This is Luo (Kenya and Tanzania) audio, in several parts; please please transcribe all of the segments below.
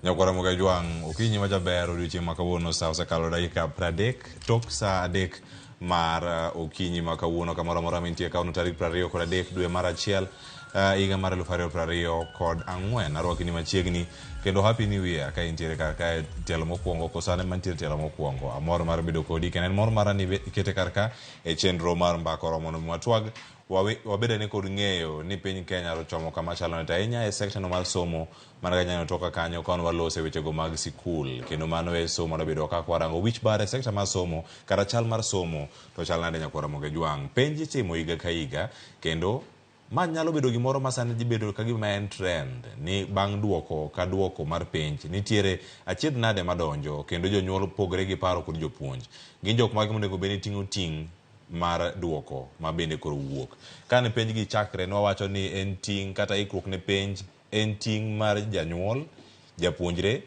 Nyakwara Muga Juang, Okinyi Majaber, odiochieng' ma kawuono sa osekalo dakika 30 tok sa 3 mar Okinyi ma kawuono kamoro amora mintie kauno tarik 23 dwe mar achiel higa mar 2024 arwaki ni machiegni kendo happy new year ka intiere kar ka tielo mokwongo kosane mantiere tielo mokwongo amor mar bedo kodi kendo en mor mara ni ikete kar ka e chenro mar mbako romo no matwag wabeda ni kod ng'eyo ni piny Kenya rochomo kama chalo ne ahinya e section mar somo mana ka nyano toka kanyo kon walose wechego mag sikul kendo mano e somo no bedo ka kwarango which bar e section mar somo kara chal mar somo to chal nade Nyakwara Muga Juang penji timo higa ka higa kendo ma nyalo bedo gimoro ma sani ji bedo ka gima en trend ni bang' duoko ka duoko mar penj nitiere achiedh nade madonjo kendo jonyuol pogre gi paro kod jopuonj gin jok mage monego bed ni ting'o ting' mar duoko ma bende koro wuok kane penj gi chakre ne wawacho ni en ting' kata ikruok ne penj en ting' mar janyuol japuonjre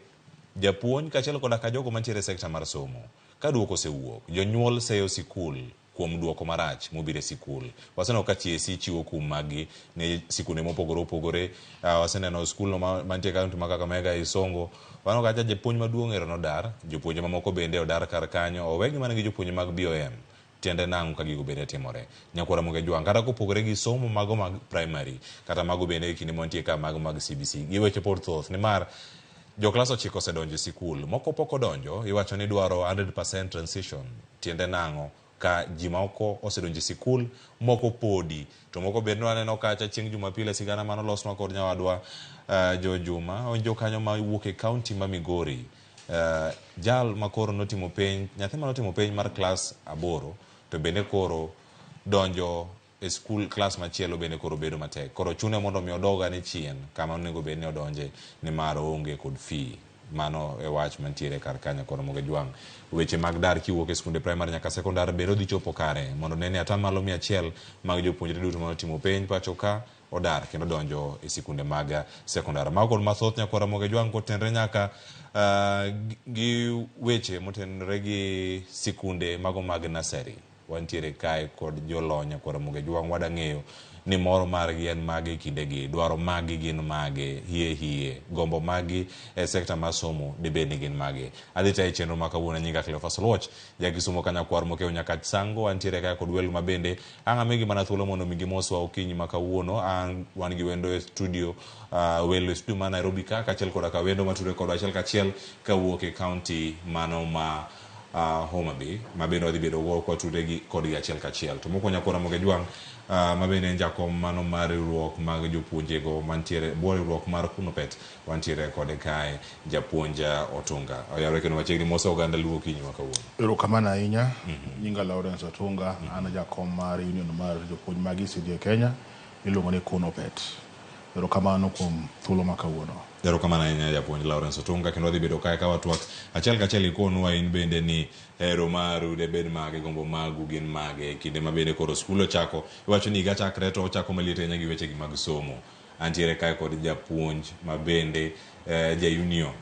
japuonj kaachiel koda ka jogo mantiere sekta mar somo ka duoko osewuok jonyuol seyo sikul kuom duoko marach mobire sikul waseneno ka TSC chiwo kum magi ne sikunde mopogore opogore waseneno skul no mantie kaunti ma Kakamega Isongo wano kacha japuonj maduong' ero nodar jopuonje mamoko bende odar kar kanyo owegi mana gi jopuonje mag BOM tiende nang'o ka gigo bende timore Nyakwara Muga Juang kata kopogore gi somo mago mag primary kata mago bende kinde montie ka mago mag CBC gi weche pod thoth nimar jo klas 9 osedonjo e sikul moko pok odonjo iwacho ni dwaro 100% transition tiende nang'o ka ji moko osedonjo e sikul moko podi to moko bende waneno kacha chieng' Jumapil sigana mano losnwa kod nyawadwa Jo Juma onjo kanyo ma wuok e kaunti ma Migori jal makoro notimo penj nyathi manotimo penj mar klas 8 to bende koro donjo e skul klas machielo bende koro bedo matek koro chune mondo mi odoga ni chien kama onego bed ni odonje ni mar onge kod fee mano e wach mantiere kar kanya Nyakwara Muga Juang weche mag dar kiwuok e skunde primary nyaka sekondar bero dhi chopo kare mondo nene atamalo 100 mag jopuonjre duto manotimo penj pacho ka odar kendo donjo e sikunde mag sekondar mago kod mathoth Nyakwara Muga Juang kotenre nyaka gi weche motenre gi sikunde mago mag nursery wantiere kae kod jolony Nyakwara Muga Juang wada ng'eyo ni moro margi en magi kindegi dwaro magi gin mage hie gombo magi e sekta mar somo dibed ni gin mage adita e chenro ma kawuono nyinga Cleophas Loch jakisomo ka Nyakwara Muga nyaka sango wantiere kae kod welo mabende ang'amegi mana thuolo mondo migi moswa Okinyi ma kawuono an wan gi wendo e studio welo e studio ma Nairobi ka achiel koda ka wendo matudore kod achiel kachiel kawuok e county mano ma Homa Bay ma bende wadhi bedo go kwatude gi kod achiel kachiel to moko Nyakwara Muga Juang ma bende en jakom mano mar riwruok mag jopuonjego mantiere bwo riwruok mar Kunopet wantiere kod kae japuonja Otunga oyawre kendo machiegni moso oganda luo Okinyi ma kawuono erokamano ahinya nyinga Lawrence Otunga an jakom mar union mar jopuonj mag ECD Kenya iluongo ni Kunopet erokamano kuom thuolo ma kawuono erokamano ahinya japuonj Lawrence Otunga kendo wadhi bedo kae ka watwak achiel kachiel ikonwa in bende ni hero maru debed mage gombo magu gin mage kinde ma bende koro skul ochako iwacho ni higa chakre to ochako maliet ahinya gi wechegi mag somo antiere kae kod japuonj ma bende ja union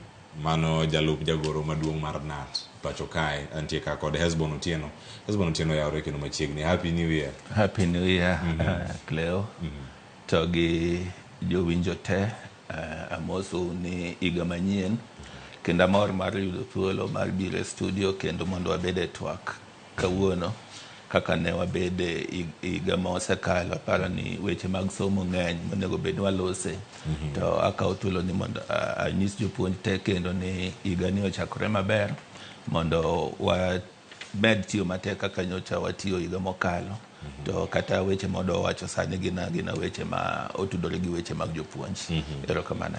mano jalup jagoro maduong' mar NAT pacho kae antie ka kod Hesbon Otieno yawre kendo machiegni happy new year Cleo to gi jowinjo te amoso ni higa manyien kendo amor mar yudo thuolo mar biro e studio kendo mondo wabed e twak kawuono kaka ne wabede higa ma osekalo aparo ni weche mag somo ng'eny monego bed ni walose to akawo thuolo ni mondo anyis jopuonj te kendo ni higa ni ochakore maber mondo wamed tiyo matek kaka nyocha watiyo higa mokalo to kata weche modo wacho sani gina weche ma otudore gi weche mag jopuonj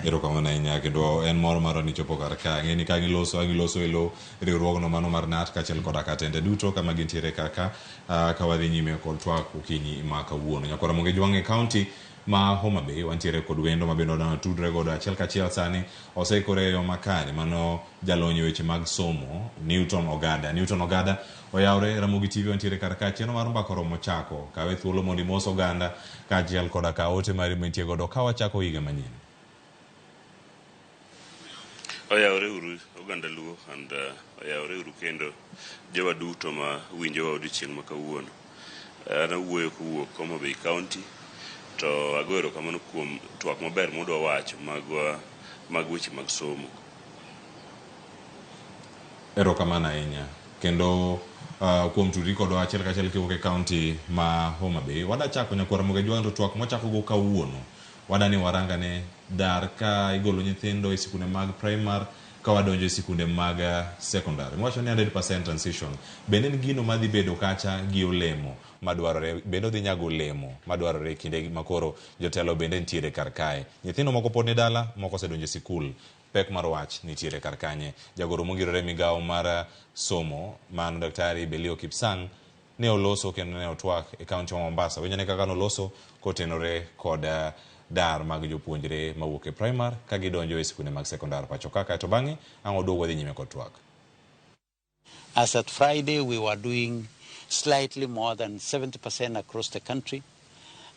erokamano ahinya kendo en moro maro ni chopo kar ka ng'eni ka giloso elo riwruogno mano mar NAT kaachiel koda katende duto kama gintiere kaka ka wadhi nyime kod twak Okinyi ma kawuono Nyakwara Muga Juang e kaunti ma Homa Bay wantiere kod wendo ma bende odano tudre godo achiel kachiel sani oseikore yo makare mano jalony weche mag somo Newton Ogada oyawre Ramogi TV wantiere kar ka chieno mar mbako romo chako kawe thuolo mondo imos oganda kaachiel koda ka ote mari mentie godo ka wachako higa manyien oyawre uru oganda luo and oyawre uru kendo jowa duto ma winjowa odiochieng' ma kawuono an awuoyo kowuok Homa Bay County to agoero kamano kuom twak maber modwa wacho mag weche mag somo Erokamano ahinya. Kendo kuom tudri kodwa achiel kachiel kiwuok e kaunti ma Homa Bay. Wada chako nyakwar Ramogi Jwando twak mwachako go kawuono. Wada ni warangane dar ka igolo nyithindo e sikunde mag primar ka wadonjo e sikunde mag secondary. Mwacho ni 100% transition. Bende ni gino madhi bedo kacha gi olemo madwarore, bende dhi nyago olemo madwarore kinde makoro jotelo bende nitiere kar kae. Nyithindo moko pod ni dala, moko osedonjo e sikul. Pek mar wach nitiere kar kanye. Jagoro mogirore migawo mar somo mano Daktari Belio Kipsang ne oloso kendo ne otwak e kaunti ma Mombasa. Wenyane kaka noloso kotenore kod dar mag jopuonjre mawuok e primar ka gidonjo e sikunde mag sekondar pacho kaka to bang'e ang' oduogo dhi nyime kod twak. As at Friday, we were doing slightly more than 70% across the country.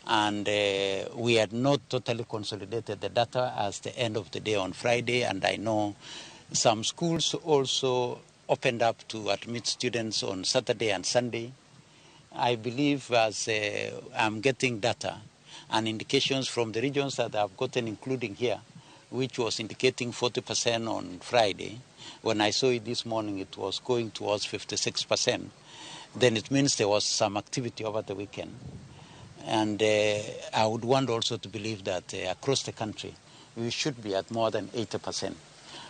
And we had not totally consolidated the data as the end of the day on Friday. And I know some schools also opened up to admit students on Saturday and Sunday. I believe as I'm getting data and indications from the regions that I've gotten, including here, which was indicating 40% on Friday. When I saw it this morning, it was going towards 56%. Then it means there was some activity over the weekend. And I would want also to believe that across the country, we should be at more than 80%.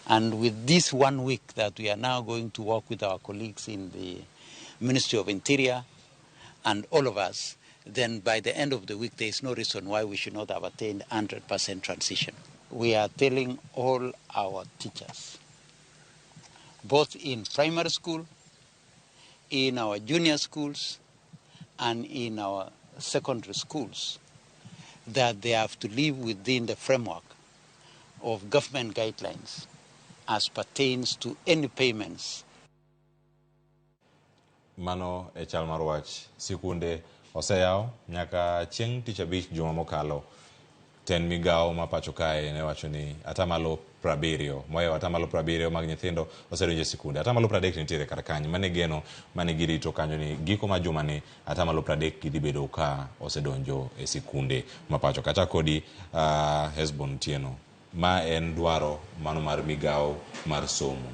And with this 1 week that we are now going to work with our colleagues in the Ministry of Interior and all of us, then by the end of the week, there is no reason why we should not have attained 100% transition. We are telling all our teachers, both in primary school, in our junior schools, and in our secondary schools, that they have to live within the framework of government guidelines as pertains to any payments. Mano e chal mar wach sikunde oseyaw nyaka chieng' tich abich juma mokalo. Ten migawo ma pacho kae ne wacho ni atamalo 70 moyo atamalo 70 mag nyithindo osedonjo e sikunde. Atamalo 30 nitiere kar kanyo mane geno mane girito kanyo ni giko ma juma ni atamalo 30 gidhi bedo ka osedonjo e sikunde ma pacho kata kodi Hesbon Otieno. Ma en dwaro mano mar migawo mar somo.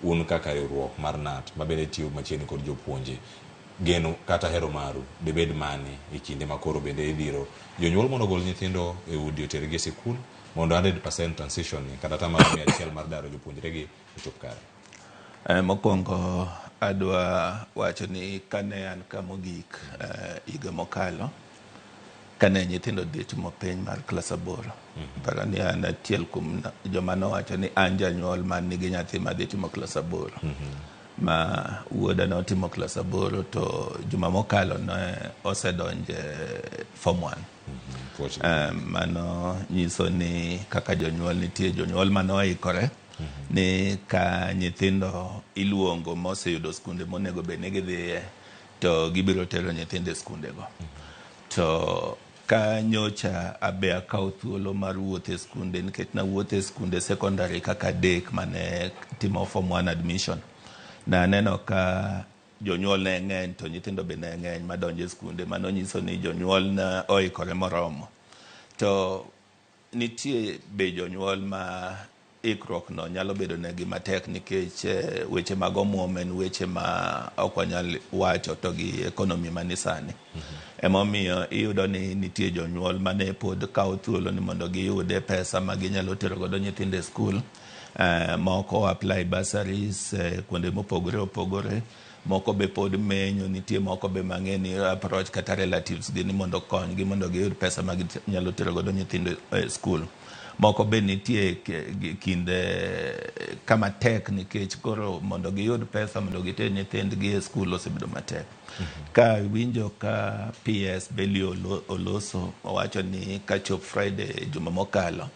Un kaka riwruok mar NAT mabende tiyo machiegni kod jopuonje. Geno kata hero maru debed mane e kinde makoro bende idhiro jonyuol mondo gol nyithindo e udi otergi e sikul mondo 100% transition ni kata tamaro 100 mar daro jopuonjregi ochop kare. Mokwongo adwa wacho ni kane an kamogik higa mokalo kane nyithindo dhi timo penj mar klas 8 para ni an achiel kuom joma nowacho ni an janyuol man nigi nyathi madhi timo klas 8 ma wuoda notimo klas 8 to juma mokalo ne osedonje form 1. Mano nyiso ni kaka jonyuol nitie jonyuol manoikore ni ka nyithindo iluongo moseyudo skunde monego bed ni gidhiye to gibiro tero nyithindo e skundego. To ka nyocha abe akawo thuolo mar wuoth e skunde nikech na wuoth e skunde secondary kaka adek mane timo form 1 admission. Na neno ka jonyuol ne ng'eny to nyithindo be ne ng'eny madonjo e skunde. Mano nyiso ni jonyuol na oikore moromo. To nitie be jonyuol ma ikruok no nyalo bedo negi matek nikech weche mag omuom en weche ma ok wanyal wacho to gi ekonomi manisani. Emomiyo iyudo ni nitie jonyuol mane pod kawo thuolo ni mondo giyude pesa ma ginyalo tero godo nyithindo e skul. Moko apply bursaries kuonde mopogore opogore. Moko be pod menyo, nitie moko be mang'eni approach kata relatives gi ni mondo konygi mondo giyud pesa ma ginyalo tero godo nyithindo e skul. Moko be nitie kinde kama tek nikech koro mondo giyud pesa mondo giter nyithindgi e skul osebedo matek. Ka winjo ka PS Belio oloso owacho ni ka chop Friday juma mokalo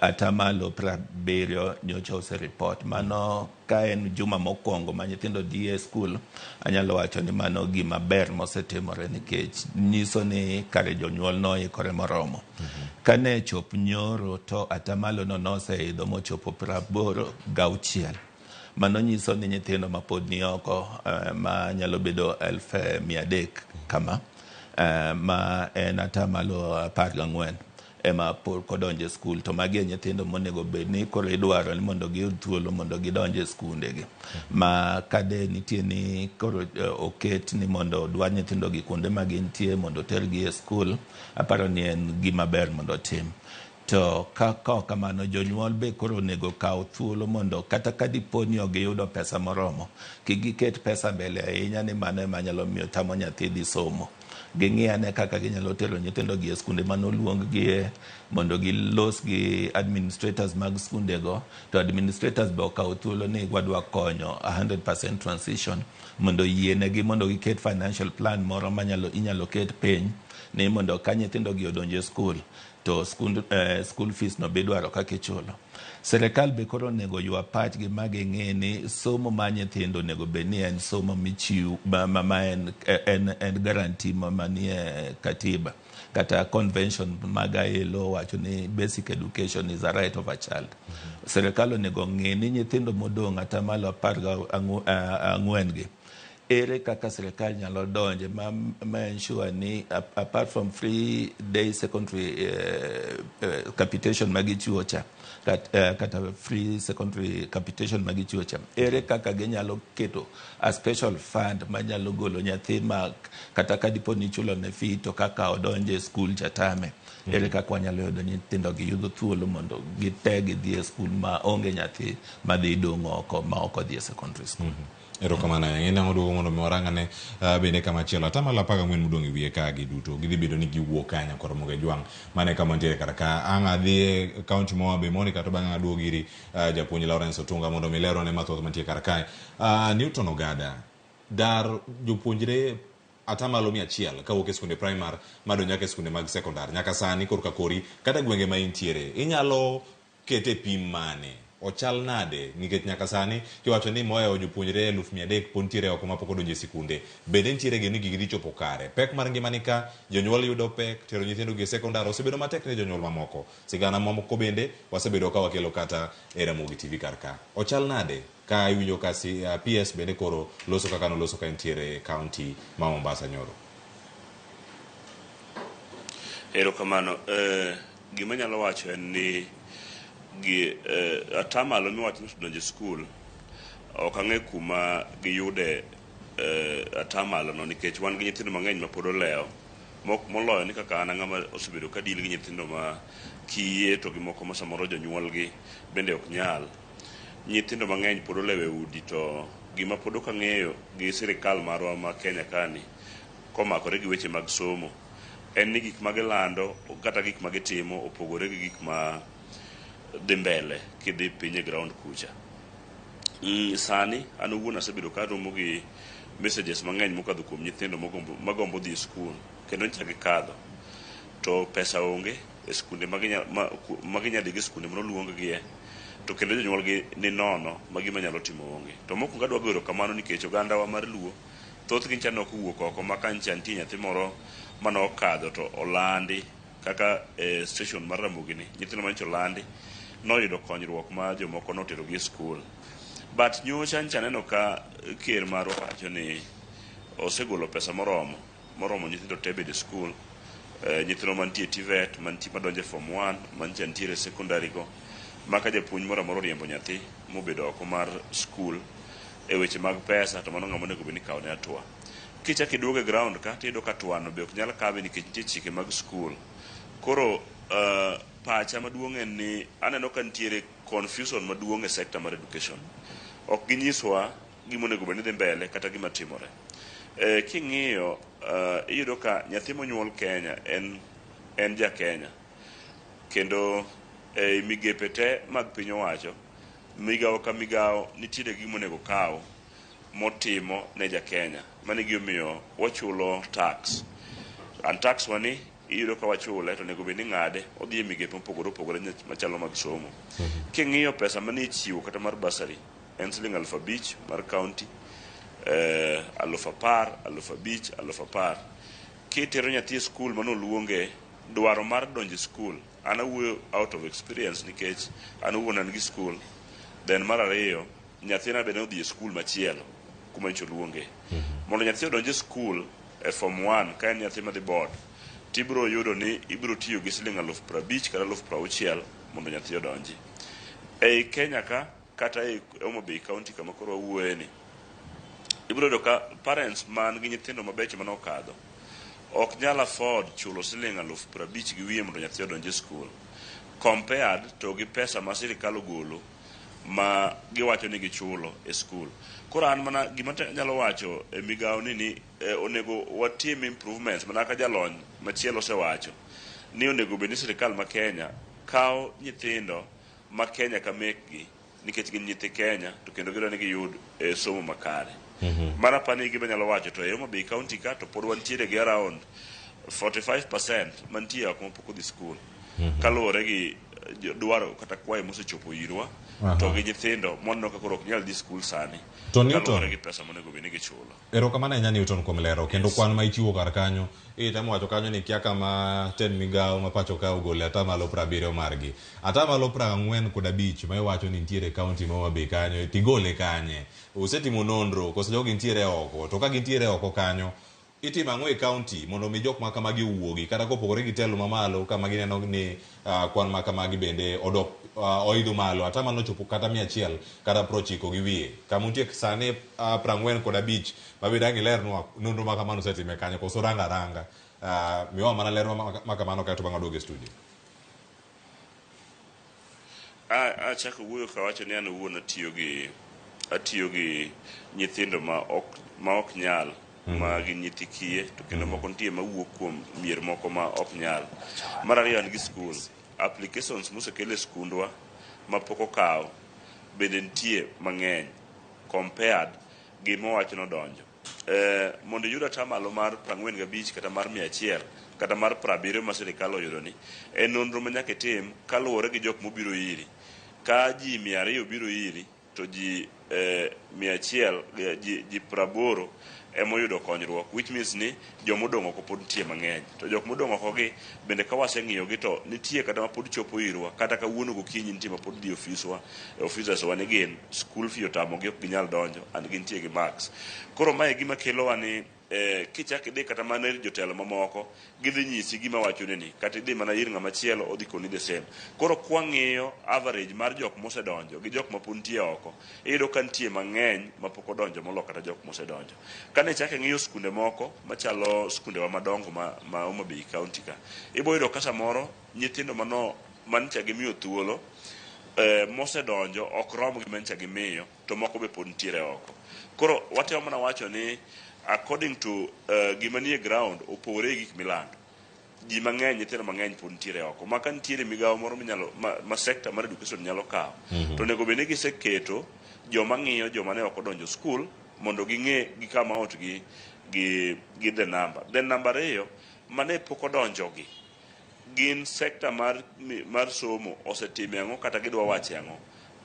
atamalo 70 nyocha oseripot. Mano ka en juma mokwongo ma nyithindo dhi e skul, anyalo wacho ni mano gima ber mosetimore nikech nyiso ni kare jonyuol noikore moromo. Kane chop nyoro to atamalo no noseidho mochopo 86. Mano nyiso ni nyithindo ma pod ni oko ma nyalo bedo 1300 kama ma en atamalo 14. ema por kodonje skul to magi nyithindo monego bed ni koro idwaro ni mondo giyud thuolo mondo gidonje skundegi ma kade nitie ni koro oket ni mondo dwa nyithindo gi kuonde ma gintie mondo tergi e skul aparo ni en gima ber mondo tim to ka kamano jonyuol be koro onego kaw thuolo mondo kata ka dipo ni giyudo pesa moromo kik giket pesa mbele ahinya ni mano ema nyalo miyo tamo nyathi dhi somo ging'iyane kaka ginyalo tero nyithindo gi e skunde manoluong gie mondo gilos gi administrators mag skundego to administrators be okaw thuolo ni wadwa konyo 100% transition mondo yienegi mondo giket financial plan moro inyalo ket piny ni mondo ka nyithindo gi odonje skul to school fees no be dwaro kaka ichulo. Serikal be koro nego ywa pachgi ma ging'e ni somo ma nyithindo nego be ni en somo michiw ma en guarantee manie katiba kata convention maga ilo wacho ni basic education is a right of a child. Serikal onego ng'e ni nyithindo modong' atamalo 14 gi ere kaka serikal nyalo donje ma ensure ni apart from free day secondary capitation magichiwo cha kata free secondary capitation magichiwo cha ere kaka ginyalo keto a special fund manyalo golo nyathi ma kata ka dipo ni chulo ne fee to kaka odonje skul chatame ere kaka wanyalo yudo nyithindo gi yudo thuolo mondo gitegi dhi e skul ma onge nyathi madhi dong' oko ma oko dhi e secondary school. Erokamano ng'eny oduogo mondo miwarangane bende kama chielo atamalo 14 mudong' e wiye ka giduto gidhi bedo ni giwuok kanya koromo ge jwang' mane kama ntiere kata ka anga dhi county moa be Monica to bang'a duogo iri japuonj Lawrence Otunga mondo milero ne mathoth mantie kar kae Newton Ogada dar jopuonjre atamalo 100 kawuok e skunde primary mado nyaka e skunde mag secondary nyaka sani korka kori kata gwenge ma intiere inyalo kete pim mane ochal nade nikech nyaka sani kiwacho ni moyo jopuonjre 300 pontiere oko mapok odonje sikunde bende ntiere geni gigi chopo kare pek mar ngimani ka jonyuol yudo pek tero nyithindo gi secondary osebedo matek ne jonyuol mamoko sigana mamoko bende wasebedo ka wakelo kata e Ramogi TV kar ka ochal nade ka iwinjo ka PS bende koro loso kaka no loso ka ntiere county ma Mombasa nyoro. Erokamano gima nyalo wacho en ni gi atamalo miwacho ni donje skul ok ang'e kuma giyude atamalo no nikech wan gi nyithindo mang'eny ma pod olewo moloyo ni kaka an ng'ama osebedo ka deal gi nyithindo ma kiye to gi moko ma samoro jonyuol gi bende ok nyal nyithindo mang'eny pod olewo e udi to gima pod ok ang'eyo gi sirikal marwa ma Kenya kani komakore gi weche mag somo en ni gik ma gilando kata gik ma gitimo opogore gi gik ma dhi mbele kidhi piny e ground kucha. Sani an owuon asebedo ka romo gi messages mang'eny mokadho kuom nyithindo magombo dhi e skul kendo ncha gikadho to pesa onge e skunde maginya dhi gi skunde manoluong gie to kendo jonyuol gi ni nono ma gima nyalo timo onge to mokwongo adwa goyo kamano nikech ogandawa mar Luo thoth gi ncha nok wuok oko ma ka ncha nitie nyathi moro manokadho to olandi kaka station mar Ramogi ni nyithindo mancho olandi noyudo konyruok ma jomoko notero gi skul but nyocha ncha neno ka ker mar wacho ni osegolo pesa moromo nyithindo te bede skul nyithindo mantie TVET mantie madonje form 1 mantie ntiere secondary go maka japuonj moro amoro riembo nyathi mobedo oko mar skul e weche mag pesa to mano ng'ama onego bed ni kawo ne atua kichak iduogo e ground ka tiyudo ka tuano be ok nyal kawe nikech nitie chike mag skul koro pacha maduong' en ni aneno ka ntiere confusion maduong' e sector mar education ok ginyiswa gima onego bed ni dhi mbele kata gima timore king'iyo iyudo ka nyathi monyuol Kenya en ja Kenya kendo migepe te mag piny owacho migawo ka migawo nitiere gima onego kaw motimo ne ja Kenya mane gimomiyo wachulo tax and tax wani iyudo ka wachule to nego bed ni ng'ade odhi e migepe mopogore opogore machalo mag somo king'iyo pesa mane ichiwo kata mar basari en siling 5,000 mar county 10,000 5,000 kitero nyathi e skul manoluonge dwaro mar donje skul an awuoyo out of experience nikech an owuon an gi skul then mar ariyo nyathina bende odhi e skul machielo kuma ncho luonge mondo nyathi odonje skul e form 1 ka en nyathi madhi board tibro yudo ni ibro tiyo gi siling 50,000 kata 60,000 mondo nyathi odonji. Ei Kenya ka kata ei Homa Bay County kama koro wawuoye ni, ibro yudo ka parents man gi nyithindo mabecho manokadho ok nyal afford chulo siling 50,000 gi wiye mondo nyathi odonji skul, compared to gi pesa ma sirikal ogolo ma giwacho ni gichulo e skul. Koro an mana gima nyalo wacho e migawo ni onego watim improvements mana ka jalony machielo osewacho ni onego bed ni sirikal ma Kenya kawo nyithindo ma Kenya ka mekgi nikech gin nyithi Kenya to kendo gidwa ni giyud somo makare. Mana pani gima nyalo wacho to e Homa Bay County ka to pod wantiere gi around 45% mantie ok mapok odhi skul kaluwore gi dwaro kata kwayo mosechopo irwa to gi nyithindo mondo ka koro ok nyal dhi skul sani to Newton gi pesa monego bed ni gichulo. Erokamano ahinya Newton kuom lero kendo kwan ma ichiwo kar kanyo itemo wacho kanyo ni kia kama ten migawo ma pacho ka ogole atamalo 70 margi atamalo 45 ma iwacho ni nitiere kaunti ma Homa Bay kanyo tigole kanye usetimo nonro koso jogi nitiere oko to ka gintiere oko kanyo itimo ang'o e kaunti mondo mi jok ma kamagi wuogi kata kopogore gi telo mamalo kama gineno ni kwan ma kamagi bende odok oidho malo atamalo chopo kata 100 kata 90 gi wiye kama untie sani 45 mabedo ang' ilernwa nonro ma kamano osetime kanyo koso ranga miwa mana lerwa ma kamano kato bang' aduogo e studio. Achako wuoyo kawacho ni an owuon atiyo gi nyithindo ma ok nyal ma gin nyithi kiye to kendo moko nitie mawuok kuom mier moko ma ok nyal. Mar ariyo an gi skul applications mosekel e skundwa ma pok okaw bende nitie mang'eny compared gi mowacho nodonjo. Mondo yud atamalo mar 45 kata mar 100 kata mar 70 ma sirikal oyudo ni en nonro ma nyaka tim kaluwore gi jok mobiro iri. Ka ji 200 biro iri to ji 100 ji 80 emoyudo konyruok, which means ni jomodong' oko pod nitie mang'eny to jok modong' oko gi bende ka waseng'iyogi to nitie kata ma pod chopo irwa kata kawuono gokinyi nitie ma pod dhi offices wa ni gin school fee otamogi ok ginyal donjo and gintie gi marks. Koro mae gima kelowa ni kichak idhi kata mana ir jotelo mamoko gidhi nyisi gima wachone ni kata idhi mana ir ng'ama chielo odhi koni the same. Koro kwang'iyo average mar jok mosedonjo gi jok mapod nitie oko iyudo ka nitie mang'eny mapok odonjo molo kata jok mosedonjo. Kane chak ng'iyo skunde moko machalo skundewa madongo ma Homa Bay County ka ibo yudo ka samoro nyithindo mancha gimiyo thuolo mosedonjo ok rom gi mancha gimiyo to moko be pod nitiere oko. Koro watemo mana wacho ni according to gima nie ground opore gik milando ji mang'eny nyithindo mang'eny pod nitiere oko maka nitiere migawo moro ma sector mar education nyalo kawo to nego bende giseketo joma ng'iyo joma ne ok odonjo skul mondo ging'e gi kama ot gi the number 2 mane pok odonjogi gin sector mar somo osetime ang'o kata gidwa wache ang'o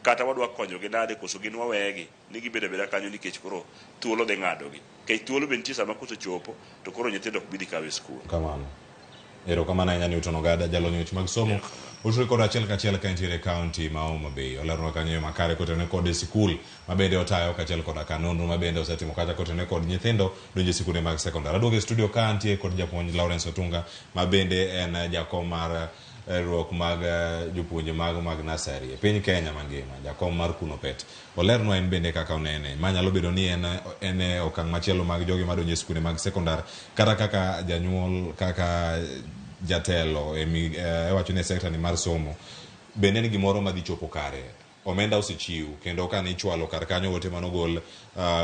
kata wadwa konyogi nade koso gin wawegi ni gibedo abeda kanyo nikech koro thuolo dhi ng'adogi kech thuolo be nitie sama kosechopo to koro nyithindo ok bidhi kawe skul. Kamano erokamano ahinya Newton Ogada jalony weche mag somo otwe kod achiel kachiel ka nitiere kaunti ma Homa Bay olerwa kanyo makare kotene kod sikul mabende otayo kachiel kod nonro mabende osetimo kata kotene kod nyithindo donjo sikunde mag sekondari. Aduogo e studio ka antie kod japuonj Lawrence Otunga mabende en jakom mar ruok mag jopuonje mag nasari e piny Kenya mangima jakom mar kuno pet olerno en bende kaka onene manyalo bedo ni en okang' machielo mag jogi madonjo e sikunde mag sekondar kata kaka janyuol kaka jatelo wacho ne sekta ni mar somo bende en gimoro madhi chopo kare omenda osechiw kendo ka ni chwalo kar kanyo wote manogol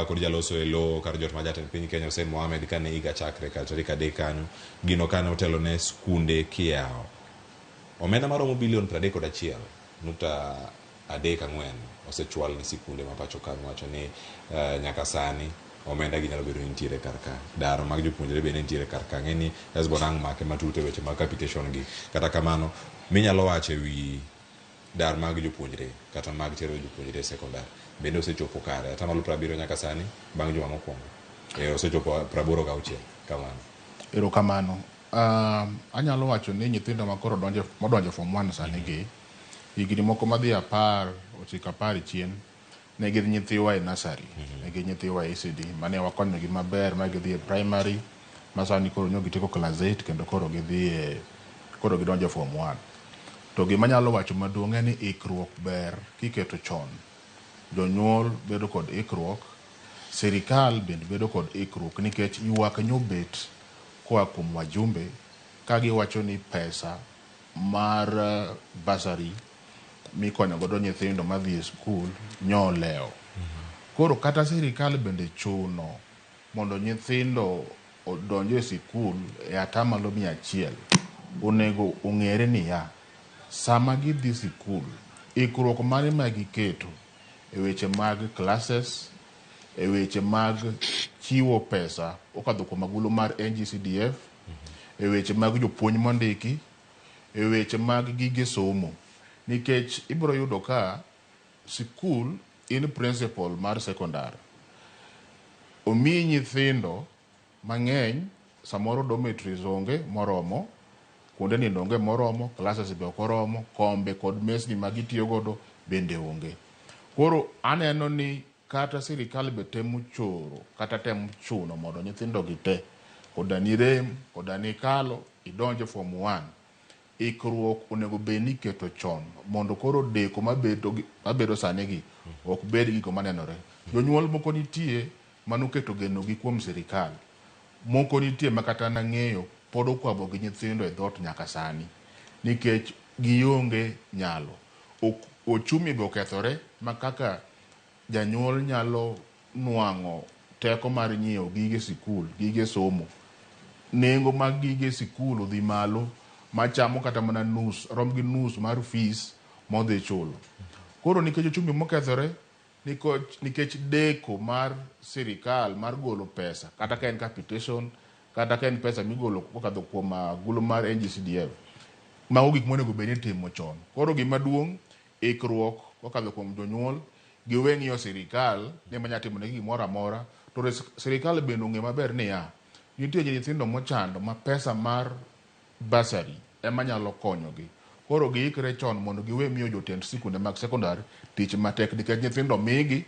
kod jaloso e lo kar jot ma jatend piny Kenya Hussein Mohamed kane higa chakre kar tarik 3 kanyo gino kane otelo ne skunde kiao omenda maromo bilion 31.34 osechwal ni sikunde ma pacho ka wacho ni nyaka sani omenda gi nyalo bedo nitiere kar ka daro mag jopuonjre bende nitiere kar ka ng'eni Hesbon ang' make matute weche mag capitation gi kata kamano minyalo wacho wi dar mag jopuonjre kata mag tero jopuonjre sekondar bende osechopo kare atamalo 70 nyaka sani bang' juma mokwongo osechopo 86 kamano. Erokamano. Anyalo wacho ni nyithindo makoro modonjo form 1 sani gi higni moko madhi 10 ochiko 10 chien ne gin nyithiwa e nursery ne gin nyithiwa e ECD mane wakonyogi maber ma gidhi e primary masani koro nyo gitiko class 8 kendo koro gidonjo form 1. To gima nyalo wacho maduong' en ni ikruok ber kiketo chon. Jonyuol bedo kod ikruok, sirikal bende bedo kod ikruok, nikech ywak nyobet koa kuom wajumbe ka giwacho ni pesa mar basari mikonyo godo nyithindo madhi e skul nyoleo. Koro kata sirikal bende chuno mondo nyithindo odonje e sikul e atamalo 100, onego ong'ere niya, sama gidhi sikul, ikruok mare ma giketo e weche mag classes, e weche mag chiwo pesa okadho kuom agulu mar NGCDF, e weche mag jopuonj mondiki, e weche mag gige somo. Nikech ibiro yudo ka sikul in principal mar secondary omiyi nyithindo mang'eny, samoro dormitories onge moromo, kuonde nindo onge moromo, classes be ok oromo, kombe kod mesni magitiyo godo bende onge. Koro aneno ni kata sirikal be temo choro kata temo chuno mondo nyithindo gite koda ni rem koda ni kalo idonje form 1, ikruok onego bed ni keto chon mondo koro deko mabedo sani gi ok bed giko manenore. Jonyuol moko nitie manuketo geno gi kuom sirikal, moko nitie makata nang'eyo pod okwabo gi nyithindo e dhot nyaka sani nikech gionge nyalo. Ochumi be okethore makaka janyuol nyalo nuang'o teko mar nyiewo gige sikul, gige somo. Nengo mag gige sikul odhi malo machamo kata mana rom gi nus mar fees modhi chulo. Koro nikech ochumi mokethore, nikech deko mar sirikal mar golo pesa, kata ka en capitation, kata ka en pesa migolo kokadho kuom agulu mar NGCDF, mago gik monego bed ni timo chon. Koro gima duong' ikruok kokadho kuom jonyuol, giweng'iyo sirikal ne manya timo ne gimoro amora, to sirikal bende ong'e maber niya, nitie nyithindo mochando ma pesa mar basari ema nyalo konyogi. Koro giikre chon mondo giwe miyo jotend sikunde mag secondary tich matek, nikech nyithindo migi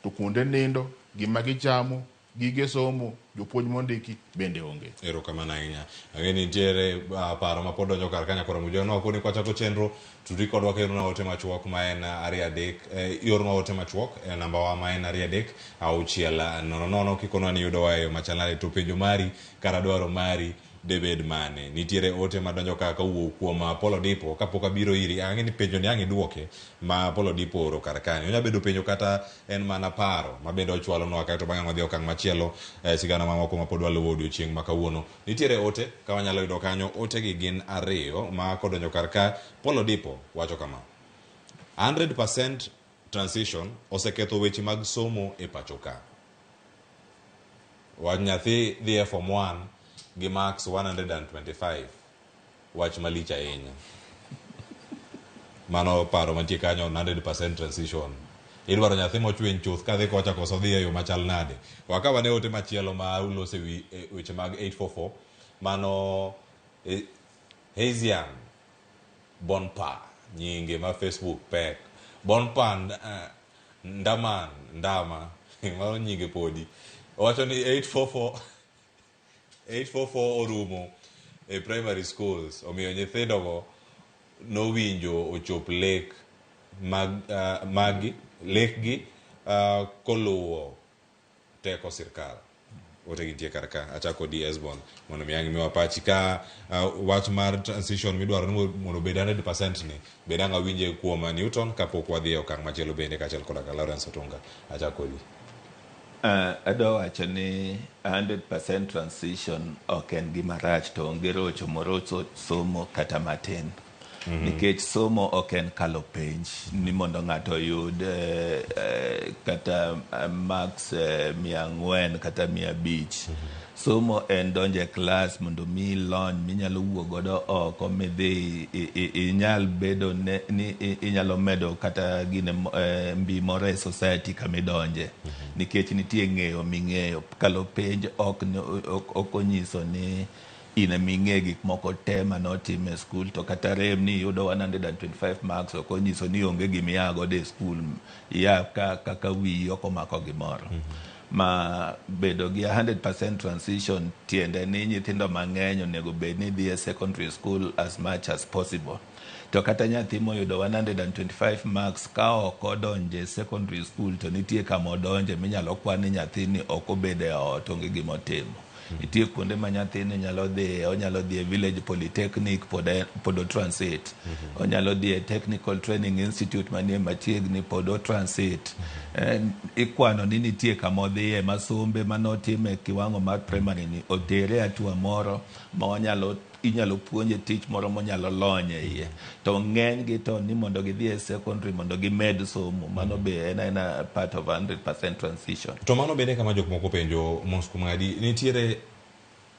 to kuonde nindo, gima gichamo, gige somo, jopuonj mondiki bende onge. Erokamano ahinya. Ang'eni nitiere paro ma pod donjo kar kanya koro mujono koni kwachako chenro tudri kodwa kero na ote machuok ma en 23 yorno ote machuok e namba wa ma en 23 kikono ni yudo wayo machalare to penjo mari kara dwaro mari debed mane. Nitiere ote madonjo kaka wuok kuom Apollo Dipo kapok abiro iri. Ang'eni penjo ni ang'i duoke ma Apollo Dipo oro kar kanyo. Onya bedo penjo kata en mana paro ma bende ochwalo nwa kae to bang'e wadhi okang' machielo sigana mamoko ma pod waluwo odiochieng' ma kawuono. Nitiere ote ka wanyalo yudo kanyo. Ote gi gin 2 ma kodonjo kar ka. Apollo Dipo wacho kama: 100% transition oseketho weche mag somo e pacho ka. Wach nyathi dhi e form 1 gi marks 125, wach malich ahinya. Mano paro mantie kanyo 100% transition. Idwaro nyathi mochwiny chuth kadhi kocha koso dhi e yo machal nade. Wakawa ne ote machielo ma ulose weche mag 844. Mano Hesbon Bonpa nyinge ma Facebook pek. Bonpa ndama mano nyinge podi. Wacho ni 844 orumo e primary schools, omiyo nyithindo go nowinjo ochop lek lekgi koluwo teko sirkal. Ote gintie kar ka. Achako di Hesbon mondo miyangi miwa pachi ka wach mar transition midwaro mondo bed 100% ni bed anga winje kuom Newton kapok wadhi e okang' machielo bende kachiel koda ka Lawrence Otunga. Achako di. Ado wacho ni 100% transition ok en gima rach to onge rocho morocho somo kata matin. Nikech somo ok en kalo penj ni mondo ng'ato yud kata max 400 kata 500. Somo en donje klas mondo mi lony minyalo wuok godo oko midhi inyal bedo ni inyalo medo kata gine mbi more e society kamidonje. Nikech nitie ng'eyo ming'eyo kalo penj ok onyiso ni ine ming'e gik moko te manotim e skul, to kata rem ni yudo 125 marks ok onyiso ni onge gimiya godo e skul, ya kaka wiyi ok omako gimoro. ma bedo gi 100% transition tiende ni nyithindo mang'eny onego bed ni dhi e secondary school as much as possible. To kata nyathi moyudo 125 marks ka ok odonje secondary school to nitie kama odonje minyalo kwan ni nyathini ok obed e ot onge gima otimo. Nitie kuonde ma nyathini nyalo dhi, onyalo dhi e village polytechnic pod otransit, onyalo dhi e technical training institute manie machiegni pod otransit. Ikwano ni nitie kama odhiye masombe manotime e kiwango mar primary ni otere atua moro ma inyalo puonje tich moro monyalo lonye iye. To ng'eny gi to ni mondo gidhi e secondary mondo gimed somo, mano be en part of 100% transition. To mano bende kama jok moko penjo mos kumadi nitiere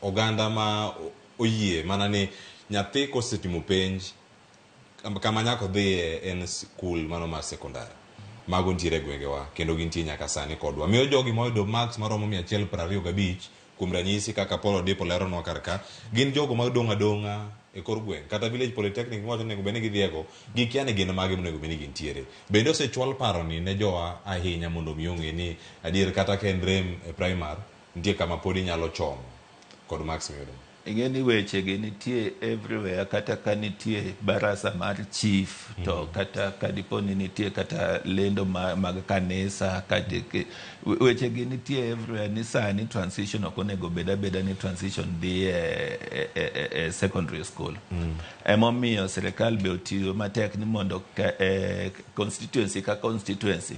oganda ma oyie mana ni nyathi kosetimo penj kama nyako dhi en school mano mar sekondari mago nitiere gwengewa kendo gintie nyaka sani kodwa miyo jogi moyudo marks maromo 125 kuom ranyisi kaka Polo Dipo leronwa karka gin jogo madong' adong'a e kor gweng' kata village polytechnic wacho nego bende gidhiego gikia ni gin mage monego bende gintiere. Bende osechwal paro ni ne jowa ahinya mondo mi ong'e ni adier kata ka en rem e primary nitie kama pod inyalo chomo kod marks miyudo. Ing'e ni weche gi nitie everywhere, kata ka nitie barasa mar chief to kata ka dipo ni nitie kata lendo mag kanisa weche gi nitie everywhere ni sani transition ok onego beda ni transition dhi e secondary school. Emomiyo sirikal be otiyo matek ni mondo constituency ka constituency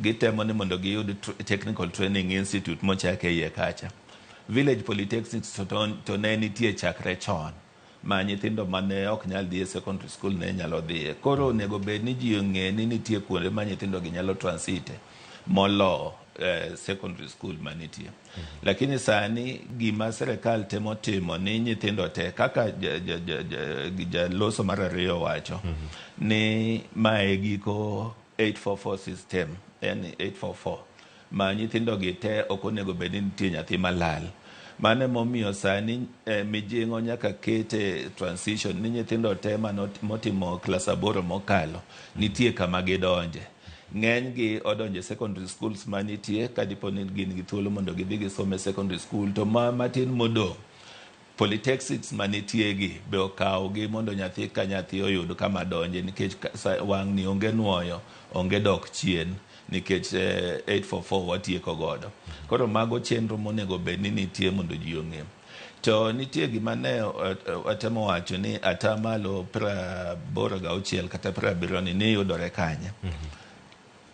gitemo ni mondo giyud technical training institute mochake iye kacha. Village polytechnics to ne nitie chakre chon ma nyithindo mane ok nyal dhi e secondary school ne nyalo dhiye. Koro onego bed ni ji ong'e ni nitie kuonde ma nyithindo gi nyalo transite molo secondary school manitie. Lakini sani gima sirikal temo timo ni nyithindo te kaka jaloso mar ariyo wacho ni mae giko 844 system, yani 844 ma nyithindo gi te ok onego bed ni nitie nyathi malal. Mane momiyo sani mijing'o nyaka kete transition ni nyithindo te motimo klas 8 mokalo nitie kama gidonje. Ng'eny gi odonje secondary schools manitie kadipo ni gin gi thuolo mondo gidhi gisome secondary school, to matin modong' polytechnics manitie gi be okawo gi mondo nyathi ka nyathi oyud kama donje, nikech wang' ni onge nuoyo onge dok chien nikech 844 watieko godo. Koro mago chenro monego bed ni nitie mondo ji ong'e. To nitie gima ne watemo wacho ni atamalo 86 kata 70 ni yudore kanye.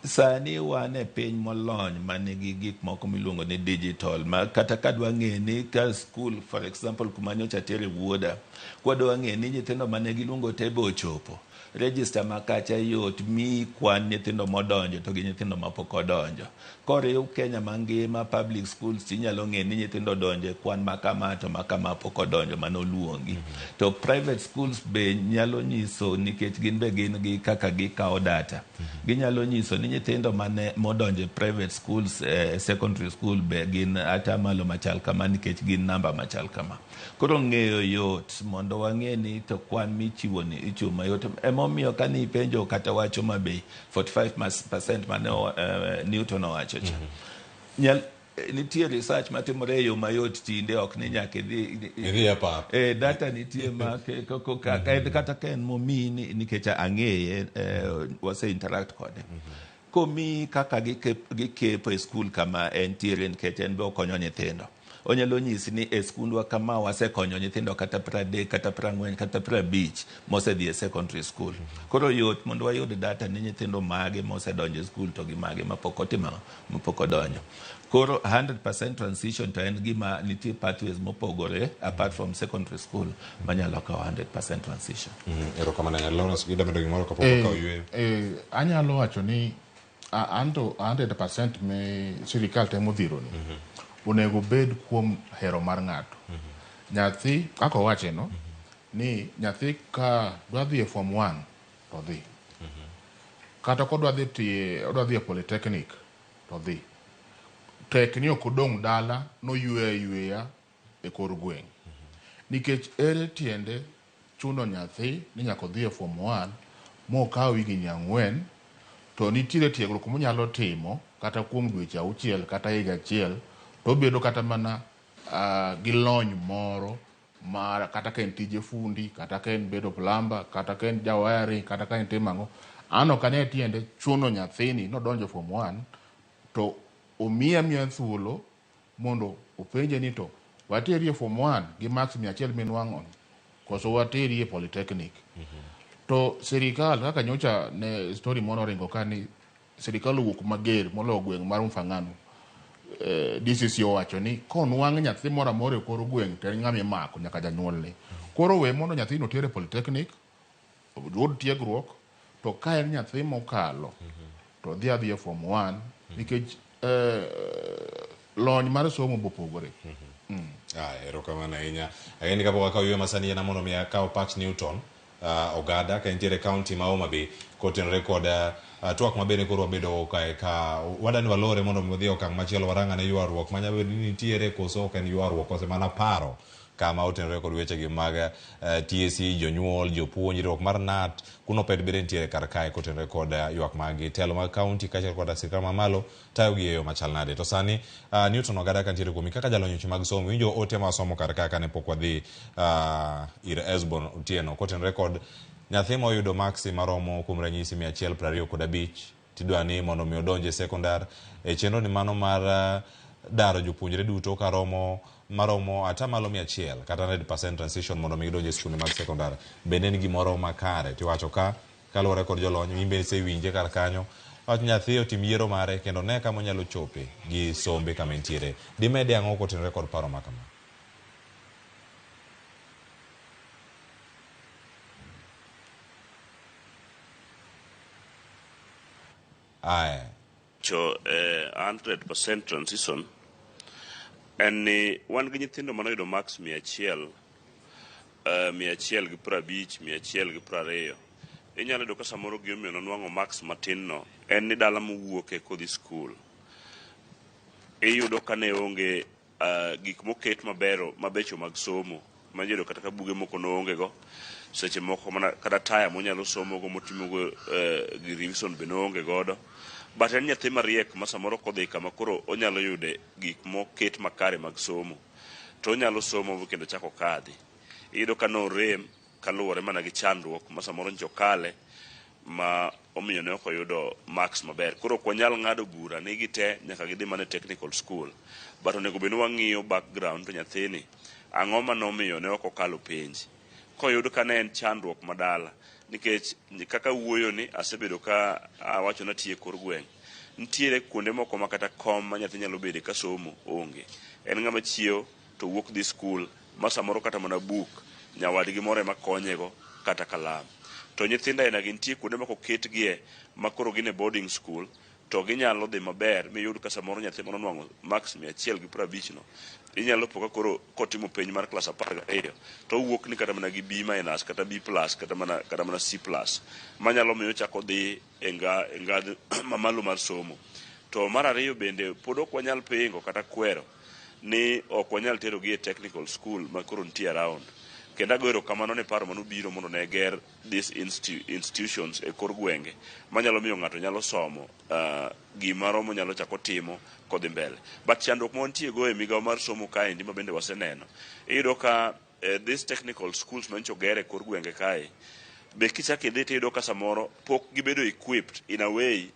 Sani wan e piny molony manigi gik moko miluongo ni digital, ma kata kadwa ng'e ni ka school for example kuma nyocha tere wuoda kwadwa ng'e ni nyithindo mane giluongo te be ochopo, register makacha yot mi kwan nyithindo modonjo to gi nyithindo mapok odonjo. Koriw Kenya mangima public schools tinyalo ng'e ni nyithindo donjo kwan makama to makama pok odonjo manoluongi. To private schools be nyalo nyiso, nikech gin be gin gi kaka gikawo data, ginyalo nyiso ni nyithindo mane modonjo private schools secondary school be gin atamalo machal kama nikech gin namba machal kama. Koro ng'eyo yot mondo wang'e ni to kwan michiwo ni ichiwo mayot. Emomiyo ka ni penjo kata wacho mabe 45% mane Newton owacho cha. Nitie research matimore yo mayot tinde ok ni nyaka idhi apa. Data nitie ma kata ken momi nikech ang'eye wase interact kode. Komi kaka gikepo e school kama entiere nikech en be okonyo nyithindo. Onyalo nyisi ni e skundwa kama wasekonyo nyithindo kata 30 kata 40 kata 50 mosedhi e secondary school. Koro yot mondo wayud data ni nyithindo mage mosedonjo e school to gi mage mapok otimo mapok odonjo. Koro 100% transition to en gima nitie pathways mopogore apart from secondary school manyalo kawo 100% transition. Ero kama na Lawrence gida medo gimoro kapok ka oywe. Anyalo wacho ni anto 100% me sirikal temo dhiro ni. Onego bed kuom hero mar ng'ato. Nyathi kako wache no ni nyathi ka dwa dhi e form 1 to dhi. Kata ko dwa dhi e polytechnic to dhi. Tek ni ok odong' dala no yueya e kor gweng'. Nikech ere tiende chuno nyathi ni nyaka dhi e form 1 mo kawo higni 4 to nitiere tiegruok monyalo timo kata kuom dweche auchiel kata higa achiel to bedo kata mana gi lony moro mar kata ka en tije fundi kata ka en bedo plumber kata ka en jawari kata ka en timang'o an ok ane tiende chuno nyathini nodonjo form 1 to omiya thuolo mondo openje ni to wateri e form 1 gi max 100 minwang'o koso wateri e polytechnic. To serikal kaka nyocha ne story mono ringo ka ni serikal owuok mager molo gweng' mar Mfangano. DCC owacho ni konwang' nyathi moro amora e kor gweng' to en ng'ama imako nyaka janyuolne. Koro we mondo nyathino tere polytechnic oyud tiegruok to ka en nyathi mokalo to dhi adhiya form 1 nikech lony mar somo bopogore. Erokamano ahinya. Ageni kapok akaw ywe masani ena mondo mi akaw Pat Newton Ogada ka entiere county ma Homa Bay kotenore kod twak mabende koro wabedo ka wadani walore mondo mi odhi okang' machielo warang'ane ywaruok manyalo bedo ni nitiere koso ok en ywaruok kose mana paro kama otenore kod wechegi mag TSC, jonyuol, jopuonjruok mar NAT kuno ped bende nitiere kar kae kotenore kod ywak mag telo mag county kaachiel kod sirkal mamalo tayogi e yo machal nade. To sani Newton Ogada ka nitiere kuomi kaka jalony weche mag somo, winjo ote ma somo kar kae kane pok wadhi ir Hesbon Otieno kotenore kod nyathi ma oyudo maksi maromo kuom ranyisi 125 tidwa ni mondo mi odonje sekondar e chenro ni mano mar daro jopuonjre duto maromo atamalo 100 kata 100% transition mondo mi gidonje skul mag sekondar. Bende ni gimoro makare tiwacho ka kaluwore kod jolony mimbe se winje kar kanyo wach nyathi otim yiero mare kendo ne kama onyalo chope gi sombe kama entiere. Dimede ang'o kotenore kod paro makama? Cho 100% transition en ni wan gi nyithindo manoyudo max 100, 150, 120. Inyalo yudo ka samoro gimomiyo nonwang'o max matin no en ni dala mowuoke kodhi skul. Iyudo ka ne onge gik moket mabecho mag somo manyido kata ka buge moko noonge go seche moko mana kata taya monyalo somo go motimogo gi revision be noonge godo. But en nyathi mariek ma samoro kodhi kama koro onyalo yude gik moket makare mag somo to onyalo somo kendo chako kadhi. Iyudo ka no rem kaluwore mana gi chandruok ma samoro njokale ma omiyo ne ok oyudo max maber. Koro ok wanyal ng'ado bura ni gite nyaka gidhi mana technical school, but onego bed ni wang'iyo background to nyathini ang'o ma nomiyo ne ok okalo penj. Koyudo ka ne en chandruok madala nikech kaka wuoyo ni asebedo ka awacho na tie kor gweng'. Nitiere kuonde moko ma kata kom ma nyathi nyalo bede ka somo onge. En ng'ama chiew to wuok dhi skul ma samoro kata mana buk nyawadgi moro ema konyego kata kalam. To nyithindo aina gi nitie kuonde moko ketgie ma koro gin e boarding school to ginyalo dhi maber miyud ka samoro nyathi moro nwang'o max 150 no inyalo poka koro kotimo penj mar klas 12 to wuok ni kata mana gi B- kata B+ kata mana C+ manyalo miyo chako dhi e ngadhi mamalo mar somo. To mar ariyo bende pod ok wanyal pingo kata kwero ni ok wanyal tero gi e technical school ma koro nitie around. Kenda goero kamano ne paro manobiro mondo ne ger these institutions e kor gwenge manyalo miyo ng'ato nyalo somo gimaromo nyalo chako timo kodhi mbele. But chandruok ma wantie go e migawo mar somo kaendi ma bende waseneno, iyudo ka these technical schools mancho gere e kor gwenge kae be kichako idhi tiyudo ka samoro pok gibedo equipped in a way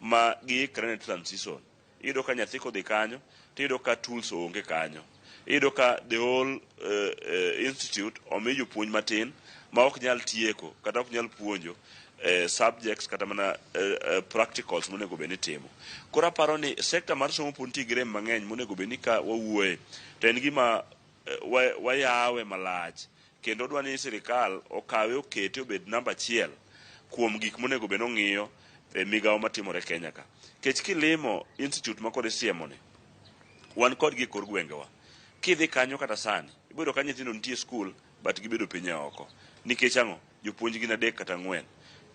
ma giikre ne transition. Iyudo ka nyathi kodhi kanyo tiyudo ka tools onge kanyo. Iyudo ka the whole institute omi jopuonj matin ma ok nyal tieko kata ok nyal puonjo subjects kata mana practicals monego bed ni timo. Koro aparo ni sekta mar somo pod nitie grem mang'eny monego bed ni ka wawuoye to en gima wayawe malach kendo dwa ni sirikal okawe okete obed namba 1 kuom gik monego bed nong'iyo e migawo matimore Kenya ka. Kech kilimo institute ma kod siemo ni wan kod gi kor gwengewa. Kidhi kanyo kata sani ibedo ka nyithindo nitie skul but gibedo piny oko nikech ang'o jopuonj gin 3 kata 4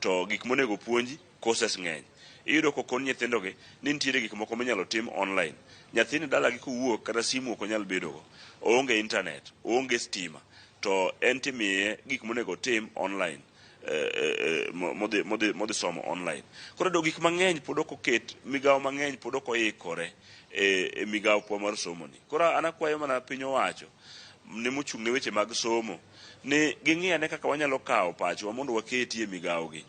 to gik monego puonji courses ng'eny. Iyudo kokon nyithindo gi ni nitiere gik moko minyalo tim online. Nyathini dalagi kowuok kata simu ok onyal bedogo, oonge internet, oonge stima, to en timiye gik monego tim online. modhi somo online. Koro do gik mang'eny pod ok oket, migawo mang'eny pod ok oikore e migawo po mar somo ni. Koro an akwayo mana piny owacho ne mochung' ne weche mag somo ni ging'iyane kaka wanyalo kawo pachwa mondo waketie migawo gi.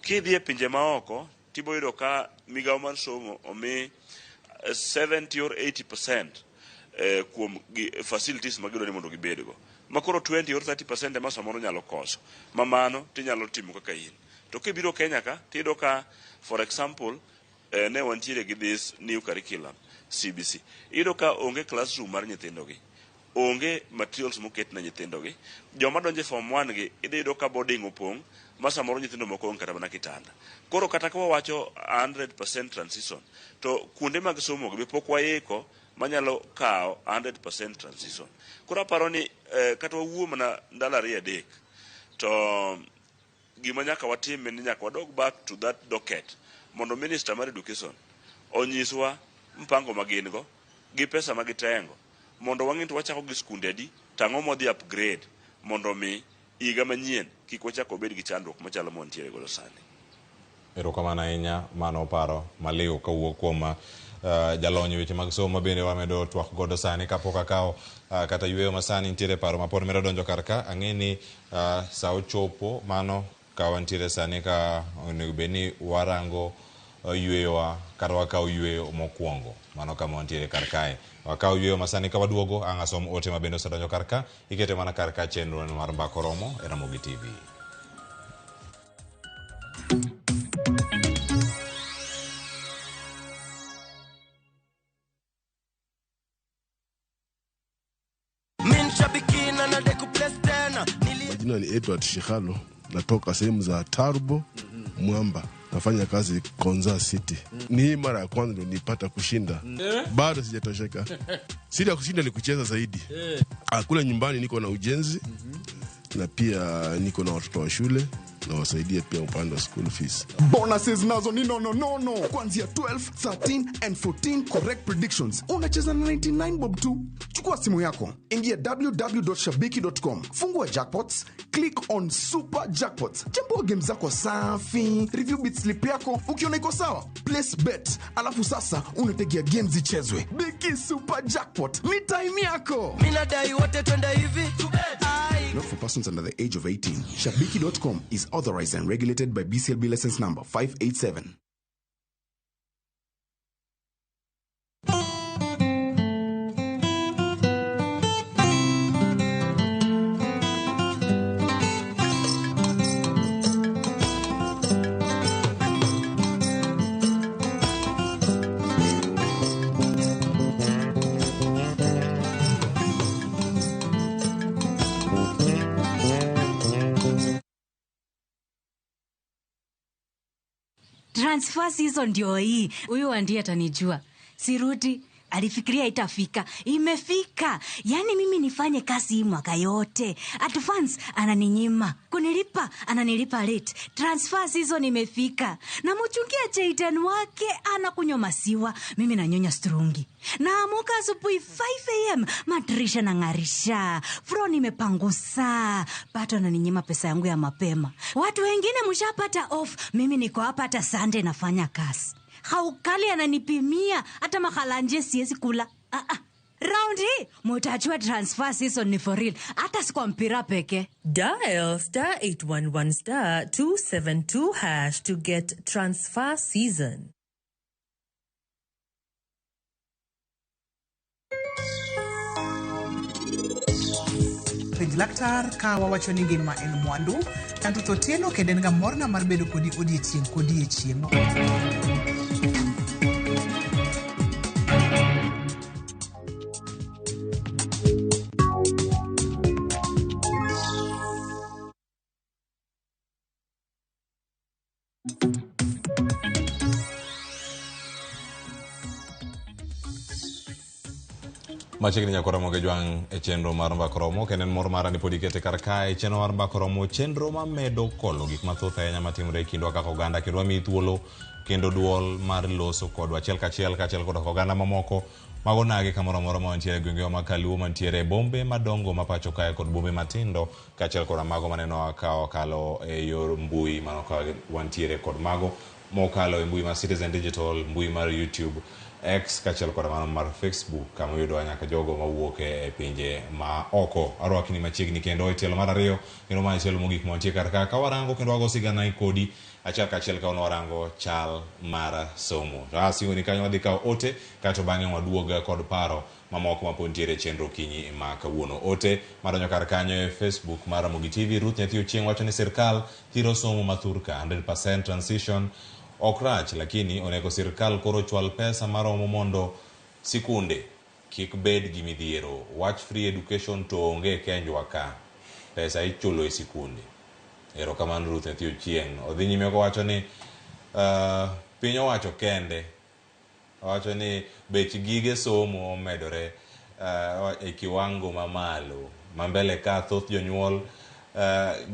Kidhi e pinje maoko tibo yudo ka migawo mar somo omi 70 or 80% kuom facilities magidwani mondo gibedgo. Makoro 20 or 30% ema samoro nyalo koso. Mamano tinyalo timo kaka in. To kibiro Kenya ka tiyudo ka for example ne wantiere gi this new curriculum CBC. Iyudo ka onge classroom mar nyithindo gi. Onge materials moket na nyithindo gi. Joma donje form 1 gi iyudo ka boarding opong' ma samoro nyithindo moko onge kata mana kitanda. Koro kata ka wawacho 100% transition to kuonde mag somo gi pok waiko manyalo kawo 100% transition. Koro aparo ni kata wawuo mana ndalo 2-3 to gima nyaka watim ni nyaka wadog back to that docket mondo Minister mar Education onyiswa mpango magin go gi pesa magitengo mondo wang'e to wachako gi skunde adi tang'o modhi upgrade mondo mi higa manyien kik wachako bed gi chandruok machalo montiere godo sani. Erokamano ahinya mano paro maliw kawuok kuom jalony weche mag somo bende wamedo twak godo sani kapok akawo kata yweyo masani nitiere paro mapod medo donjo karka ang'eni sa ochopo mano ka wantiere sani ka onego bedni warango yweyowa kata wakawo yweyo mokwongo mano kama wantiere karkae wakawo yweyo masani ka waduogo ang' asom ote mabende osedonjo karka ikete mana karka chenro mar Mbako Romo e Ramogi TV. Majina ni Edward Shikalo, natoka sehemu za Tarbo, Mwamba. Nafanya kazi Konza City. Ni hii mara ya kwanza ndio nipata kushinda. Bado sijatosheka. Siri ya kushinda ni kucheza zaidi. Kule nyumbani niko na ujenzi na pia niko na watoto wa shule na wasaidia pia upande wa school fees. Bonuses nazo ni no. Kuanzia 12, 13 and 14 correct predictions. Unacheza na 99 bob tu. Chukua simu yako, ingia www.shabiki.com, fungua jackpots, click on super jackpots, chambua game zako safi, review bit slip yako, ukiona iko sawa, place bet, alafu sasa unategea games zichezwe. Biki super jackpot, ni time yako. Minadai wote twende hivi. Not for persons under the age of 18. Shabiki.com is authorized and regulated by BCLB license number 587. Transfer season ndio hii. Huyu ndiye atanijua. Sirudi, alifikiria itafika. Imefika. Yani mimi nifanye kazi hii mwaka yote. Advance ananinyima. Kunilipa ananilipa late. Transfer season imefika. Na mchungia Jaden wake anakunywa maziwa, mimi nanyonya strungi. Na amuka asubuhi 5 AM madirisha na ngarisha. Froni imepangusa. Pato ananinyima pesa yangu ya mapema. Watu wengine mshapata off, mimi niko hapa hata Sunday nafanya kazi. Haukali ananipimia hata mahalanje siwezi kula. Round hii mutajua transfer season ni for real. Hata si kwa mpira peke. Dial *811*272# to get transfer season. Laktar ka wawacho ni ngima en mwandu, tanto Otieno kendo en ga morna mar bedo kodi odiechieng'. Machiegni nyako Ramogi jwang' e chenro mar Mbako Romo kendo en mor mara ni pod ikete kar kae chenro mar Mbako Romo, chenro mamedo kolo gik mathoth ahinya matimore e kindwa kaka oganda, kendo wamiyi thuolo kendo duol mar loso kodwa achiel kachiel kod oganda mamoko Mago nage kamoro moro mantiere gwenge ma Kaluo mantiere bombe madongo mapacho kae kod bombe matindo kaachiel kod mago maneno ka okalo e yor mbui mano ka wantiere kod mago mokalo e mbui mar Citizen Digital, mbui mar YouTube, X kaachiel kod mano mar Facebook kama yudo nyaka jogo mawuok e pinje ma oko. Arwakni machiegni kendo e tielo mar ariyo kendo ma tielo mogik mantie kar ka warango kendo wago sigana i kodi achiel kaachiel ka warango chal mar somo. Asioni kanyo wadhi kawo ote kato bang'e waduoga kod paro mamoko ma pontiere chenro kinyi ma kawuono. Ote madonjo kar kanyo e Facebook mar Ramogi TV. Ruth Nyathi Ochieng wacho ni sirkal thiro somo ma thurka 100% transition okrach, lakini onego sirkal koro chwal pesa maromo mondo sikunde kik bed gi midhiero. Watch free education to onge kenjwa ka pesa ichulo e sikunde. Erokamano Ruth Nyathi Ochieng. Odhi nyime wacho ni piny owacho kende wacho ni bech gige somo omedore e kiwango mamalo mambele ka thoth jonyuol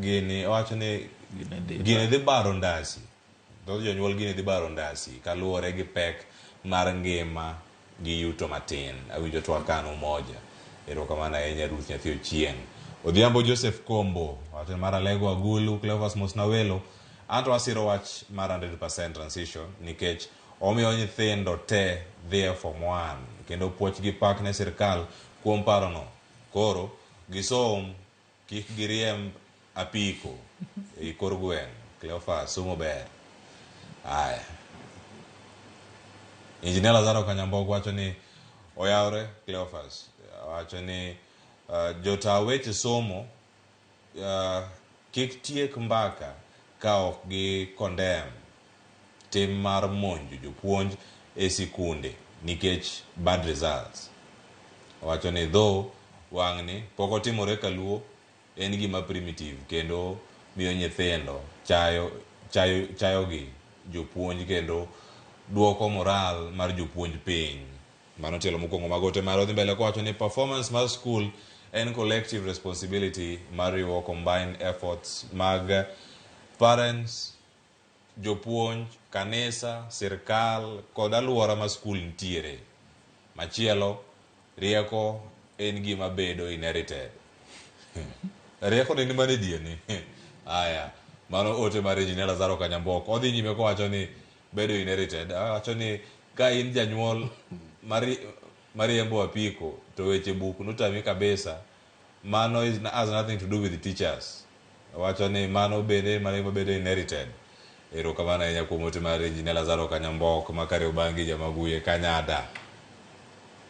gini wacho ni gine dhi baro ndasi. Thoth jonyuol gine dhi baro ndasi kaluwore gi pek mar ngima gi yuto matin. Awinjo twak kano moja. Erokamano ahinya Ruth Nyathi Ochieng. Odhiambo Joseph Kombo wacho mar Alego Agulu Cleophas Mosnawelo anto asiro wach mar 100% transition nikech omiyo nyithindo te dhie form 1 kendo puoch gi pak ne sirkal kuom paro no. Koro gisom kik giriem apiko e kor gweng. Cleophas somo ber. Aya. Injinia Lazaro Kanyambok wacho ni oyawre Cleophas wacho ni jota weche somo kik tiek mbaka ka ok gi condemn tim mar monjo jopuonj e sikunde nikech bad results. Wacho ni dho wang'ni pok otimore Kaluo en gima primitive kendo miyo nyithindo chayo gi jopuonj kendo duoko moral mar jopuonj piny. Mano tielo mokwongo magote mar odhi mbele kwacho ni performance mar school and collective responsibility mariwo combined efforts mag parents, jopuonj, kanisa, sirkal kod aluora ma school ntiere. Machielo, rieko en gima bedo inherited. Rieko ni mane dieni. Aya, mano ote mar Injinia Lazaro Kanyambok. Odhi nyime kowacho ni bedo inherited. Wacho ni ka in janyuol mariembo apiko to weche buk notami kabisa, mano has nothing to do with the teachers. Wacho ni mano bende mariembo bedo inherited. Erokamano ahinya kuom ote mar Injinia Lazaro Kanyambok makare ubangi Jamaguye Kanyada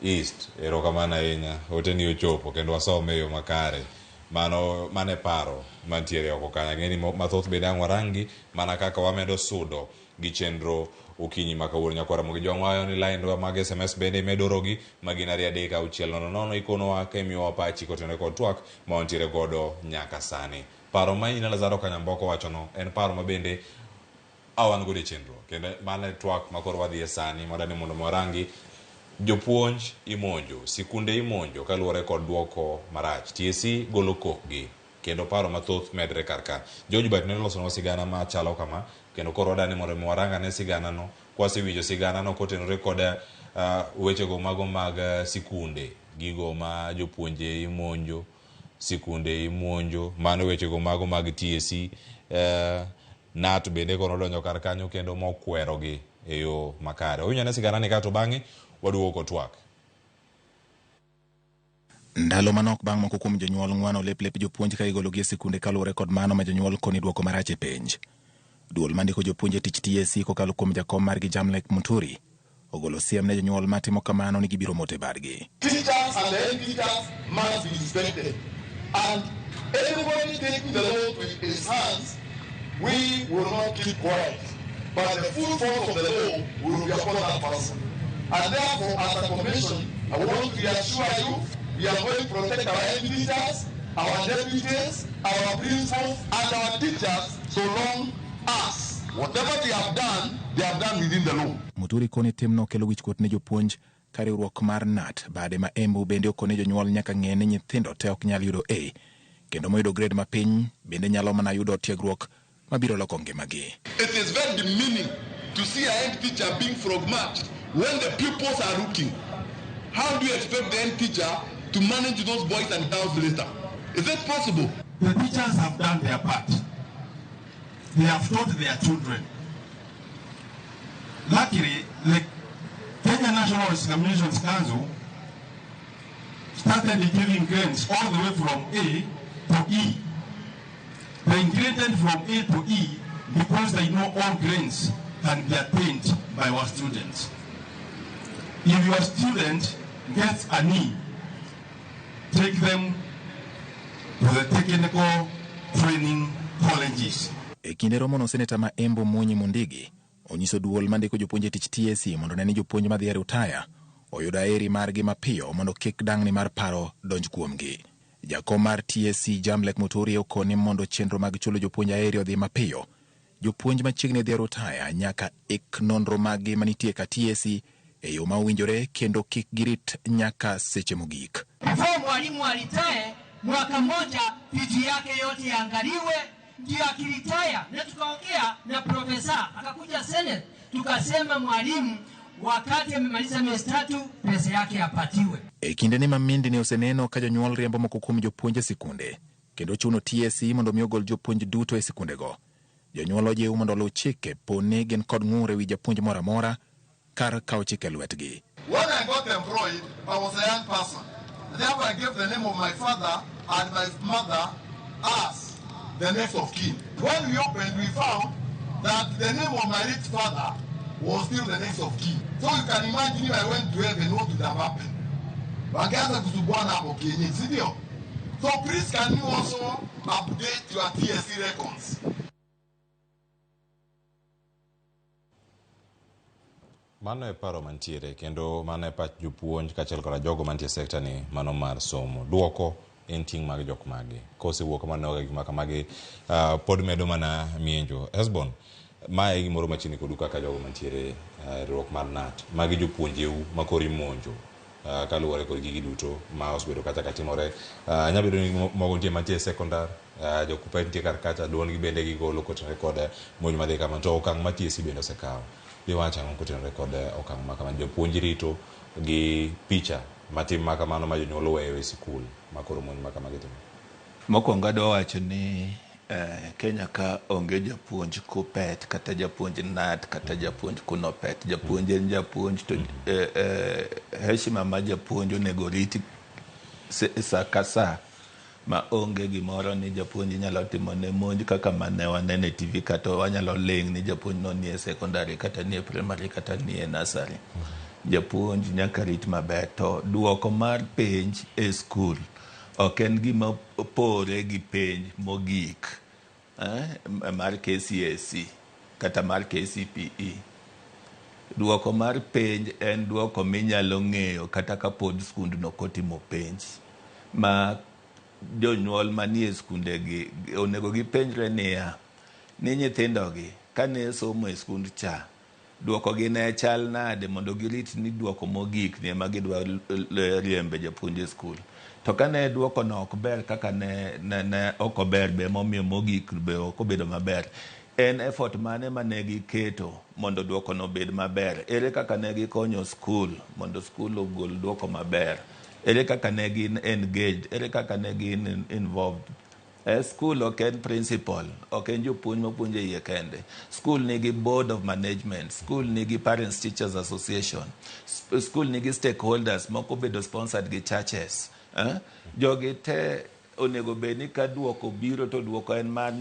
East. Erokamano ahinya. Ote ni ochopo kendo wasome e yo makare. Mane paro mantiere oko kanyo. Ng'eni mathoth bende ang' warangi mana kaka wamedo sudo gi chenro okinyi makawuono. Nyakwara Ramogi jwang'wayo ni line mag SMS bende medorogi magin 23600 ikonowa kemiyowa pachi kotene kod twak ma wantiere godo nyaka sani. Paro ma Injinia Lazaro Kanyambok wachono en paro ma bende awan godo e chenro kendo mane twak makoro wadhi e sani madani mondo warangi jopuonj imonjo, sikunde imonjo kaluwore kod duoko marach. TSC golo kokgi kendo paro mathoth medre karka. George Bat ne losonwa sigana machalo kama kendo koro wadani mondo waranga ne sigana no kwasewinjo sigana no kotenore kod wechego mago mag sikunde gigo ma jopuonje imonjo, sikunde imonjo, mano wechego mago mag TSC. Nat bende kono donjo kar kanyo kendo mokwerogi e yo makare. Owinyane sigana ni kato bang'e waduoko twak. Ndalo manok bang' moko kuom jonyuol ng'wano lep jopuonj ka igologi e sikunde kaluwore kod mano ma jonyuol koni duoko marach e penj. Duol mandiko jopuonj e tich TSC kokalo kuom jakom margi Jamlek Muturi ogolo siem ne jonyuol matimo kamano ni gibiro mote badgi. Teachers and the head teachers must be respected, and everybody taking the law to his hands, we will not keep quiet, but the full force of the law will be upon that person. And therefore, as a commission, I want to reassure you, we are going to protect our head teachers, our deputies, our principals, and our teachers, so long as whatever they have done within the law. Muturi koni timno kelo wichkuot ne jopuonj ka riwruok mar NAT bade ma Embu bende okone jonyuol nyaka ng'e ni nyithindo te ok nyal yudo A kendo moyudo grade mapiny bende nyalo mana yudo tiegruok mabiro loko ngimagi. It is very demeaning to see a head teacher being frogmatched when the pupils are looking. how do you expect the head teacher to manage those boys and girls later? Is it possible? The teachers have done their part. They have taught their children. Luckily, the Kenya National Examinations Council started giving grades all the way from A to E. They graded from A to E because they know all grades can be attained by our students. If your student gets an E, take them to the technical training colleges. E kinde romono seneta ma Embo Munyi Mundigi onyiso duol mandiko jopuonje tich TSC mondo neni jopuonj madhi e ritaya oyudo aeri margi mapiyo mondo kik dang'ni mar paro donj kuomgi. Jakom mar TSC Jamlek Muturi okoni mondo chenro mag chulo jopuonj aeri odhi mapiyo. Jopuonj machiegni dhi e ritaya nyaka ik nonro magi manitie ka TSC e yo ma owinjore kendo kik girit nyaka seche mogik. Before mwalimu alitae mwaka mmoja fiji yake yote yaangaliwe, ndio akiritaya. Na tukaongea na profesa akakuja Senate, tukasema mwalimu wakati amemaliza miezi 3 pesa yake apatiwe. E kinde ni mamindi ne oseneno ka jonyuol riembo moko kuom jopuonje sikunde kendo chuno TSC mondo mi ogol jopuonj duto e sikunde go. Jonyuol ojiw mondo luw chike pone gin kod ng'ur ewi japuonj moro amora kar kawo chike lwetgi. When I got employed, I was a young person. Therefore, I gave the name of my father and my mother as the next of kin. When we opened, we found that the name of my rich father was still the next of kin. So you can imagine if I went to heaven, what would have happened? So please, can you also update your TSC records? Mano e paro mantiere kendo mano e pach jopuonj kaachiel kod jogo mantie sekta ni mano mar somo. Duoko en ting' mag jok magi. Kosewuok kamano gik makamagi pod medo mana mienjo. Hesbon, mae gimoro machiegni kodu kaka jogo mantiere riwruok mar NAT. Magi jopuonjeu makoro imonjo kaluwore kod gigi duto ma osebedo kacha katimore. Nyabedo ni mogo nitie mantie sekondar, jokupe nitie kar kacha, duondgi bende gigolo kotenore kod monj madhi kama, to okang' ma TSC bende osekawo. Iwacha ng'o kotenore kod okang' ma kamano, jopuonj rito gi picha matim ma kamano ma jonyuol weyo e sikul makoro monj ma kamano gitimo. Mokwongo adwa wacho ni Kenya ka onge japuonj kupet kata japuonj NAT kata japuonj kunopet. Japuonj en japuonj to heshima ma japuonj onego riti sa ka sa ma onge gimoro ni japuonj nyalo timo ne monj kaka mane wanene TV kata wanyalo ling ni japuonj no nie secondary kata nie primary kata nie nursery. Japuonj nyaka rit maber. To duoko mar penj e skul ok en gima pore gi penj mogik mar KCSE kata mar KCPE. Duoko mar penj en duoko minyalo ng'eyo kata ka pod skundno kotimo penj. Ma jonyuol manie skunde gi onego gipenjre niya, ni nyithindogi kane somo e skund cha, duoko gi ne chal nade mondo girit ni duoko mogik ne ma gidwa riembe japuonj e skul. To kane duoko no ok ber kaka ne ok ober be momiyo mogik be ok obedo maber. En effort mane mane giketo mondo duoko no bed maber? Ere kaka ne gikonyo skul mondo skul ogol duoko maber? Ere kaka ne gin engaged? Ere kaka ne gin involved? Skul ok en principal, ok en jopuonj mapuonjo iye kende. Skul nigi board of management, skul nigi parents teachers association, skul nigi stakeholders moko bedo sponsored gi churches. Jogi te onego beni ka duoko biro to duoko en mar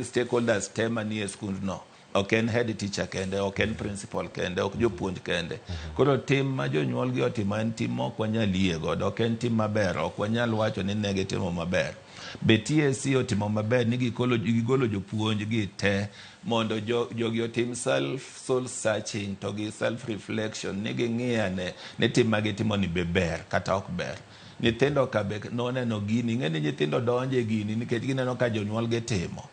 stakeholders te manie skund no. Ok en head teacher kende, ok en principal kende, ok jopuonj kende. Koro tim ma jonyuol gi otimo en tim ok wanyal yie godo, ok en tim maber, ok wanyal wacho ni ne gitimo maber. Be TSC otimo maber ni gigolo jopuonj gi te mondo jogi otim soul searching to gi self reflection ni ging'iyane ni tim ma gitimo ni be ber kata ok ber. Nyithindo ka be noneno gini, ng'eni nyithindo donje gini nikech gineno ka jonyuol gi timo.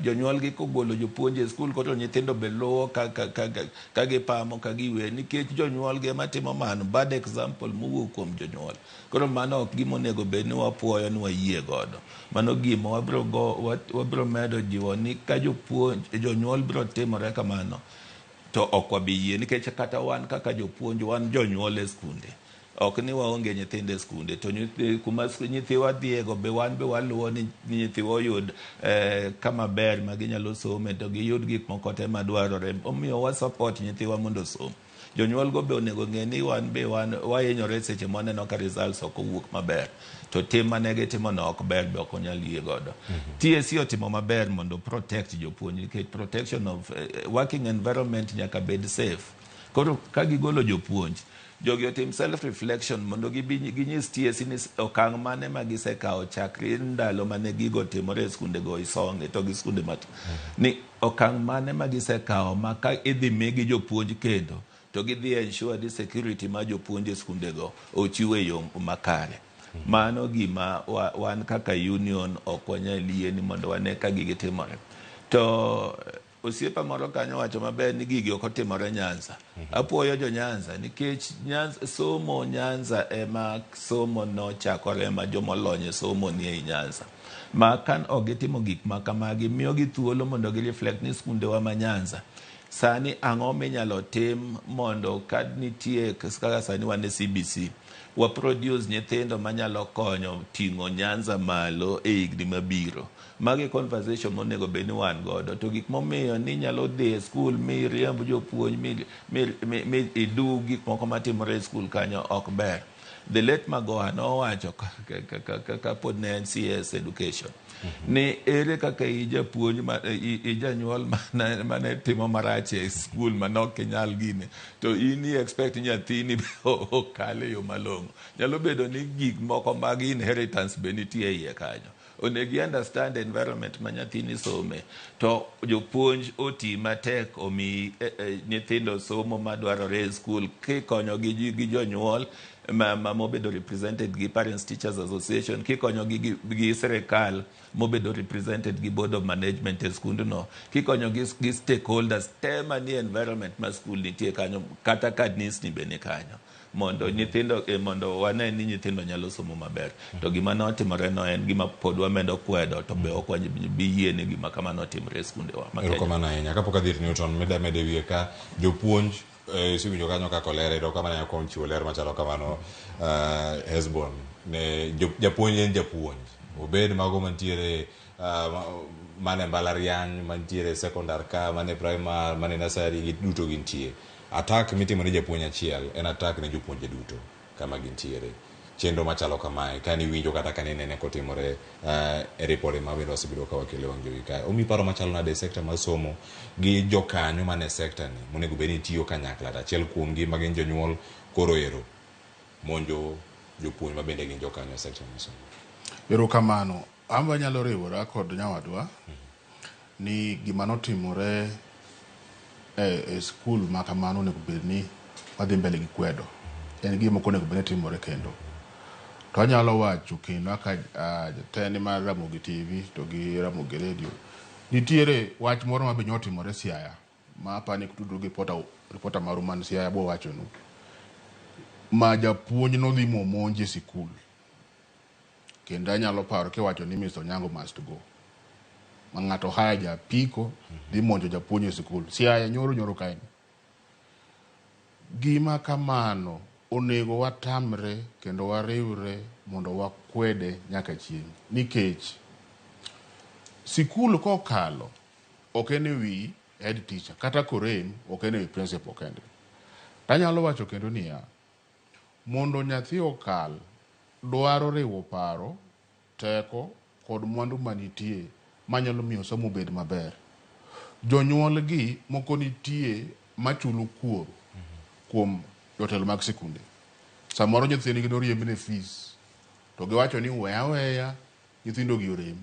Jonyuol gi kogolo jopuonj e skul koto nyithindo be luwo ka gipamo ka giwe nikech jonyuol gi matimo mano, bad example mowuok kuom jonyuol. Koro mano ok gima onego bed ni wapuoyo ni wayie godo. Mano gima wabiro medo jiwo ni ka jonyuol biro timore kamano to ok wabi yie nikech kata wan kaka jopuonj wan jonyuol e skunde. ok ni waonge nyithinde skunde to kuma nyithiwa dhiego be wan be waluwo ni nyithiwa oyud kama ber ma ginyalo some to giyud gik moko te madwarore omiyo wa support nyithiwa mondo osom jonyuol go be onego ng'e ni wan be wahinyore seche moneno ka results ok owuok maber to tim mane gitimono ok ber be ok onyal yie godo TSC otimo maber mondo protect jopuonj nikech protection of working environment nyaka bed safe koro ka gigolo jopuonj jogi otim self reflection mondo ginyis TSC ni okang' mane ma gisekawo chakre ndalo mane gigo timore e skunde go isonge to gi skunde mat ni okang' mane ma gisekawo ma ka idhi migi jopuonj kendo to gidhi ensure di security ma jopuonj e skunde go ochiw e yo makare mano gima wan kaka union ok wanyal yie ni mondo wane ka gigi timore to osiepa moro kanyo wacho maber ni gigi ok otimore Nyanza apuoyo jo Nyanza nikech somo Nyanza ema somo nochakore ma jomolonye somo ni e Nyanza ma kan ogitimo gik makamagi miyo gi thuolo mondo gi reflect ni skunde wa ma Nyanza sani ang'o minyalo tim mondo kad nitie kaka sani wan e CBC wa produce nyithindo manyalo konyo ting'o Nyanza malo e higni mabiro magi conversation monego bed ni wan godo to gik momiyo ni nyalo dhi e skul mi riemb jopuonj mi idu gik moko matimore e skul kanyo ok ber the late Magoha nowacho ka pod ne en CS education ni ere kaka ijapuonj ijanyuol mane timo marach e skul manok inyal gine to in expect nyathini okale yo malong'o nyalo bedo ni gik moko mag inheritance be nitie iye kanyo onego understand environment ma nyathini some to jopuonj oti matek omi nyithindo somo madwarore e skul kikonyo gi jonyuol mobedo represented gi Parents Teachers Association kikonyo gi sirikal mobedo represented gi Board of Management e skundno kikonyo gi stakeholders tema ni environment ma skul nitie kanyo kata kadnis ni bene kanyo mondo nyithindo mondo wane ni nyithindo nyalo somo maber to gima notimore no en gima pod wamedo kwedo to be ok wabiyie ni gima kamano otimore e skunde wa erokamano ahinya kapok adhi Newton mede wiye ka jopuonj siwinjo kanyo ka kolere do kama ne kom chiwo ler machalo kamano Hesbon ne japuonj en japuonj obed mago mantiere mane mbalariany mantiere secondary ka mane primary mane nursery duto gintie attack mitimo ne japuonj achiel en attack ne jopuonje duto kama gintiere chenro machalo kamae kani winjo kata kani nene kotimore e ripode ma bendo osebedo ka wakele wang jowi ka omi paro machalo nade sector mar somo gi jokanyo mane sector ni monego bed ni tiyo kanyakla achiel kuom gi magin jonyuol koro ero monjo jopuonj ma bende gin jokanyo sector mar somo erokamano amba nyalo riwora kod nyawadwa ni gima notimore e skul ma kamano onego bed ni wadhi mbele gi kwedo en gima ok onego bed ni timore kendo to anyalo wacho kendo aka jatend mar Ramogi TV to gi Ramogi Radio nitiere wach moro ma be otimore Siaya ma apani kutudru gi reporter maru man Siaya bo wachonu ma japuonj nodhi monje sikul kendo anyalo paro kiwacho ni Mr. Onyango must go ma ng'ato haya japiko dhi monjo japuonj e sikul Siaya nyoro kaini gima kamano onego watamre kendo wariwre mondo wakwede nyaka chieng' nikech sikul kokalo ok en wi head teacher kata korem ok en wi principal kende tanyalo wacho kendo niya mondo nyathi okal dwaro riwo paro teko kod mwandu manitie manyalo miyo somo bed maber jonyuol gi moko nitie machulo kuom jotelo mag sikunde samoro nyithindgi noriembne fees to giwacho ni weya nyithindo gi orem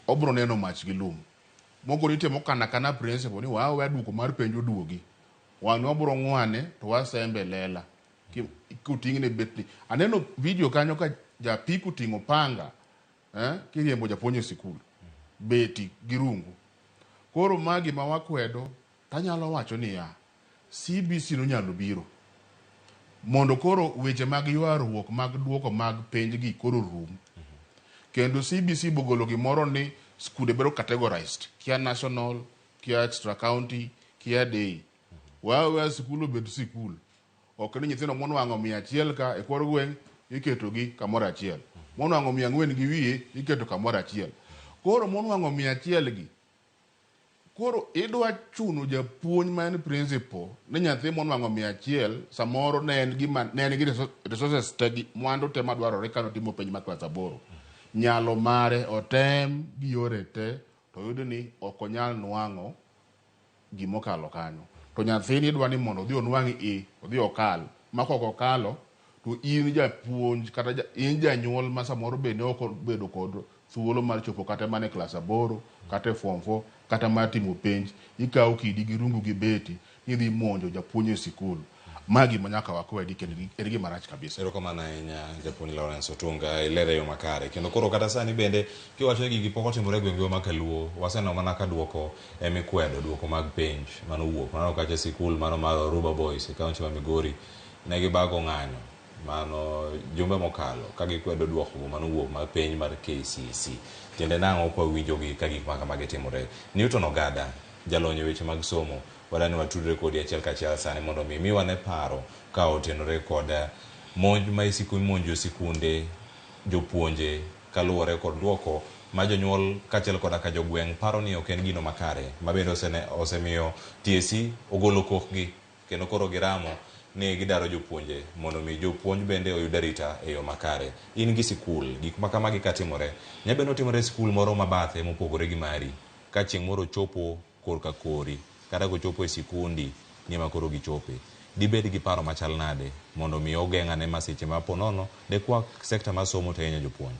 obro neno mach gi lum mogo nitie mokana principal ni weya duoko mar penjo duogi wan wabro ng'wane to wasembe lela kuting'ne betni aneno video kanyo ka japiku ting'o panga kiriembo japuonj e sikul beti gi rungu koro magi ma wakwedo tanyalo wacho niya CBC no nyalo biro mondo koro weche mag ywaruok mag duoko mag penj gi koro rum kendo CBC bogolo gimoro ni skunde bedo categorized kia national kia extra county kia day wawe sikul obed sikul ok ni nyithindo monwang'o 100 ka e kor gweng' iketo gi kamoro achiel, monwang'o 400 gi wiye iketo kamoro achiel. Koro monwang'o 100 gi, koro idwa chuno japuonj ma en principal ni nyathi monwang'o 100 samoro ne en gi resources te mwandu te madwarore kano timo penj mar klas 8, nyalo mare otem gi yore te to yudo ni ok onyal nwang'o gimokalo kanyo, to nyathini idwa ni mondo odhi onwang' odhi okal, ma kok okalo to in japuonj kata in janyuol ma samoro bende ok obedo kod thuolo mar chopo kata mana e klas 8 kata e form 4 kata mar timo penj, ikawo kidi gi rungu gi beti idhi monjo japuonj e sikul. Magi manyaka wakwedi kendo en gima rach kabisa. Erokamano ahinya japuonj Lawrence Otunga, ilere yo makare kendo koro kata sani bende kiwacho gigi pok otimore e gwenge ma Kaluo, waseneno mana ka duoko emikwedo, duoko mag penj mano wuok mano kacha sikul mano mar Ruba Boys e kaunti ma Migori ne gibago ng'anyo mano jumbe mokalo ka gikwedo duoko mano wuok mar penj mar KCSE. Tiende nang'o kwa winjogi ka gik makamagi timore? Newton Ogada, jalony e weche mag somo, wadani watudre kodi achiel kachiel sani mondo miwa ne paro ka otenore kod monj ma imonjo sikunde jopuonje kaluwore kod duoko ma jonyuol kachiel koda ka jogweng' paro ni ok en gino makare, ma bende osemiyo TSC ogolo kokgi kendo koro giramo ni gidaro jopuonje mondo mi jopuonj bende oyud arita e yo makare. In gi sikul, gik makamagi katimore, nyabeno timore sikul moro mabathe mopogore gi mari, ka chieng' moro chopo korka kori kata kochopo e sikundi ni ma koro gichope, dibed gi paro machal nade mondo mi ogeng'ane masiche ma ponono de kwa sekta mar somo to hinyo jopuonj?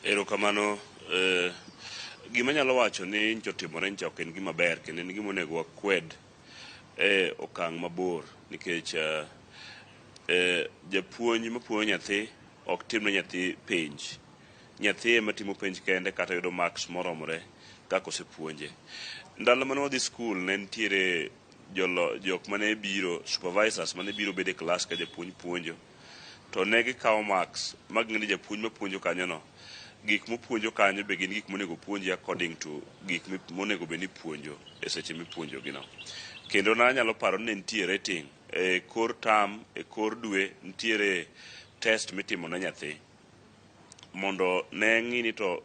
Erokamano. Gima nyalo wacho ni ncho timore ncho ok en gima ber kendo en gima onego wakwed okang' mabor, nikech japuonj mapuonjo nyathi ok timne nyathi penj. Nyathi ema timo penj kende kata yudo marks moromore kaka osepuonje. Ndalo mane wadhi skul ne nitiere jok mane biro, supervisors mane biro bedo e klas ka japuonj puonjo, to ne gikawo marks ma ging'e ni japuonj mapuonjo kanyono, gik mopuonjo kanyo be gin gik monego puonji according to gik monego bed ni puonjo e seche mipuonjo gino. Kendo nanyalo paro ni nitie rating e kor tam, e kor dwe nitiere test mitimo na nyathi mondo ne ng'i ni to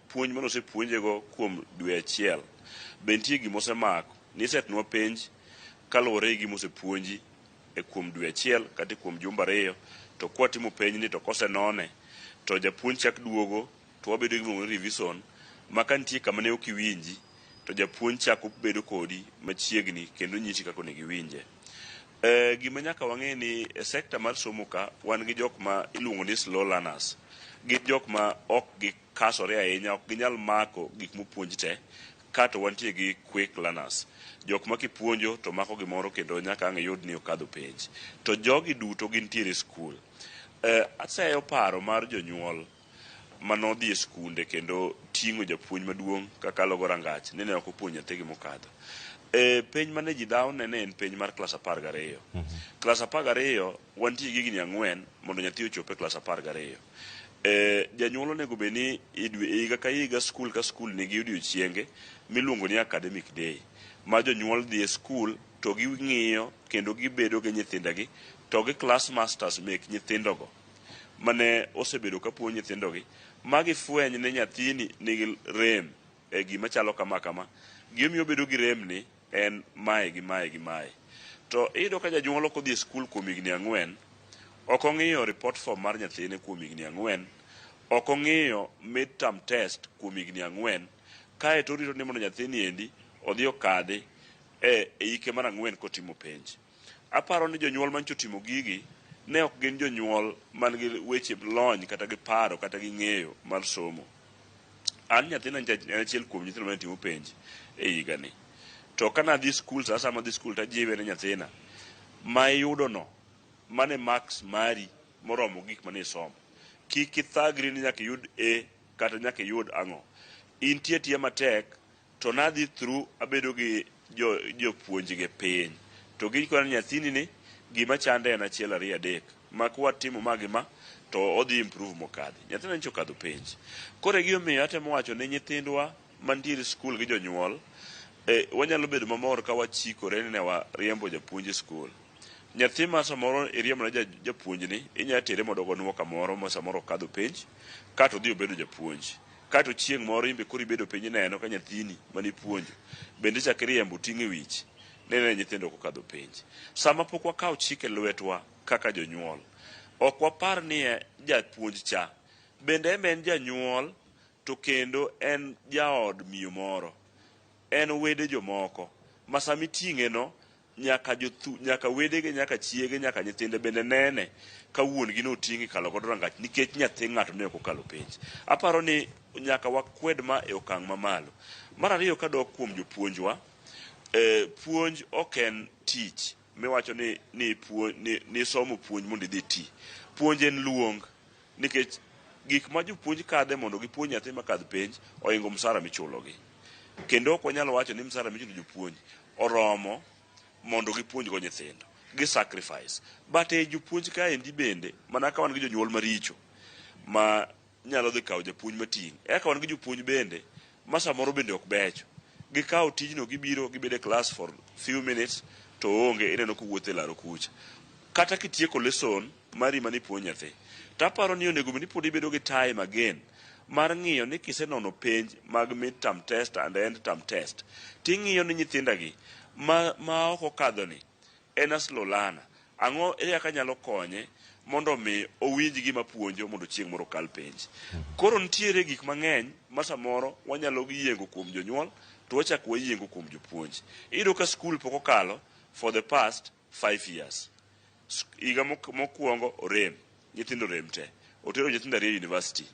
puonj mane osepuonjego kuom dwe achiel be nitie gima osemako, nisetnwa penj kaluwore gi gima osepuonji e kuom dwe achiel kata kuom jumbe 2, to kwatimo penj ni to kosenone to japuonj chak duogo to wabedo gi gima revision, ma ka nitie kama ne ok iwinji to japuonj chako bedo kodi machiegni kendo nyisi kako ne giwinje. Gima nyaka wang'e ni e sekta mar somo ka wan gi jok ma iluongo ni slow learners, gin jok ma ok gikasore ahinya, ok ginyal mako gik mopuonj te, kato wantie gi quick learners, jok ma kipuonjo to mako gimoro kendo nyaka ang' yud ni okadho penj, to jogi duto gintiere skul. Aseyo paro mar jonyuol manodhi e skunde kendo ting'o japuonj maduong' kakalo go rangach ne ok opuonjo nyathigi mokadho. Penj mane ji dhaw ne en penj mar klas 12. Klas 12 wantie gi higni 4 mondo nyathi ochop e klas 12. Janyuol onego bed ni higa ka higa skul ka skul nigi odiechienge miluongo ni academic day, ma jonyuol dhi e skul to ging'iyo kendo gibedo gi nyithindegi to gi class masters mek nyithindogo mane osebedo ka puonjo nyithindogi, ma gifweny ne nyathini nigi rem e gima chalo kama kama, gimiyo bedo gi rem ni en mae gi mae gi mae. To iyudo ka janyuol ok odhi e skul kuom higni 4, ok ong'iyo report form mar nyathine kuom higni 4, ok ong'iyo midterm test kuom higni 4, kae to orito ni mondo nyathini endi odhi okadhi e hike mar 4 kotimo penj. Aparo ni jonyuol mancho timo gigi ne ok gin jonyuol man gi weche lony kata gi paro kata gi ng'eyo mar somo. An nyathina en achiel kuom nyithindo mane timo penj e higani, to kana dhi skul, sasa ma dhi skul tajiwe ne nyathina ma iyudono mane marks mari moromo gik mane isomo, kik ithagri ni nyaka iyud A kata nyaka iyud ang'o, intie tiya matek to nadhi through abedo gi jopuonjge piny to gikona nyathini ni gima chande en 1 2 3 ma kwatimo magima to odhi improve mokadhi. Nyathina nyocha okadho penj. Koro gimomiyo atemo wacho ne nyithindwa mantiere skul gi jonyuol wanyalo bedo mamor ka wachikore ni ne wariembo japuonj skul. Nyathi ma samoro iriembo na japuonj ni inyalo tere mondo ogonwa kamoro ma samoro kadho penj kato odhi obedo japuonj. Kato chieng' moro imbe koro ibedo penj neno ka nyathini mani puonjo bende chak iriembo ting' e wich nene nyithindo kokadho penj. Sama pok wakawo chik e lwetwa kaka jonyuol, ok wapar ni japuonj cha bende en janyuol to kendo en jaod miyo moro, en wede jomoko ma sama iting'e no nyaka wedege, nyaka chiege, nyaka nyithinde bende nene ka wuon gi noting'i kalo godo rangach nikech nyathi ng'ato ne ok okalo penj. Aparo ni nyaka wakwed ma e okang' mamalo. Mar ariyo, kadok kuom jopuonjwa, puonj ok en tich miwacho ni somo puonj mondo idhi ti. Puonj en luong, nikech gik ma jopuonj kadhe mondo gipuonj nyathi makadh penj oingo msara michulogi. Kendo ok wanyalo wacho ni msara michulo jopuonj oromo mondo gipuonj go nyithindo, gi sacrifice. But jopuonj kaendi bende, mana ka wan gi jonyuol maricho ma nyalo dhi kawo japuonj matin, eka wan gi jopuonj bende ma samoro bende ok becho. Gikawo tijno, gibiro gibedo e class for few minutes to onge, ineno kowuotho e laro kucha. Kata kitieko lesson mari mani puonj nyathi, taparo ni onego bed ni pod ibedo gi time again mar ng'iyo ni kisenono penj mag mid-term test and end-term test, ting'iyo ni nyithindagi ma ok okadho ni en slow learner, ang'o kaka nyalo konye mondo mi owinj gima puonjo mondo chieng' moro kal penj. Koro nitiere gik mang'eny ma samoro wanyalo yiengo kuom jonyuol to wachak wayiengo kuom jopuonj. Iyudo ka skul pok okalo for the past 5 years. Higa mokwongo orem, nyithindo rem te, otero nyithindo 2 university.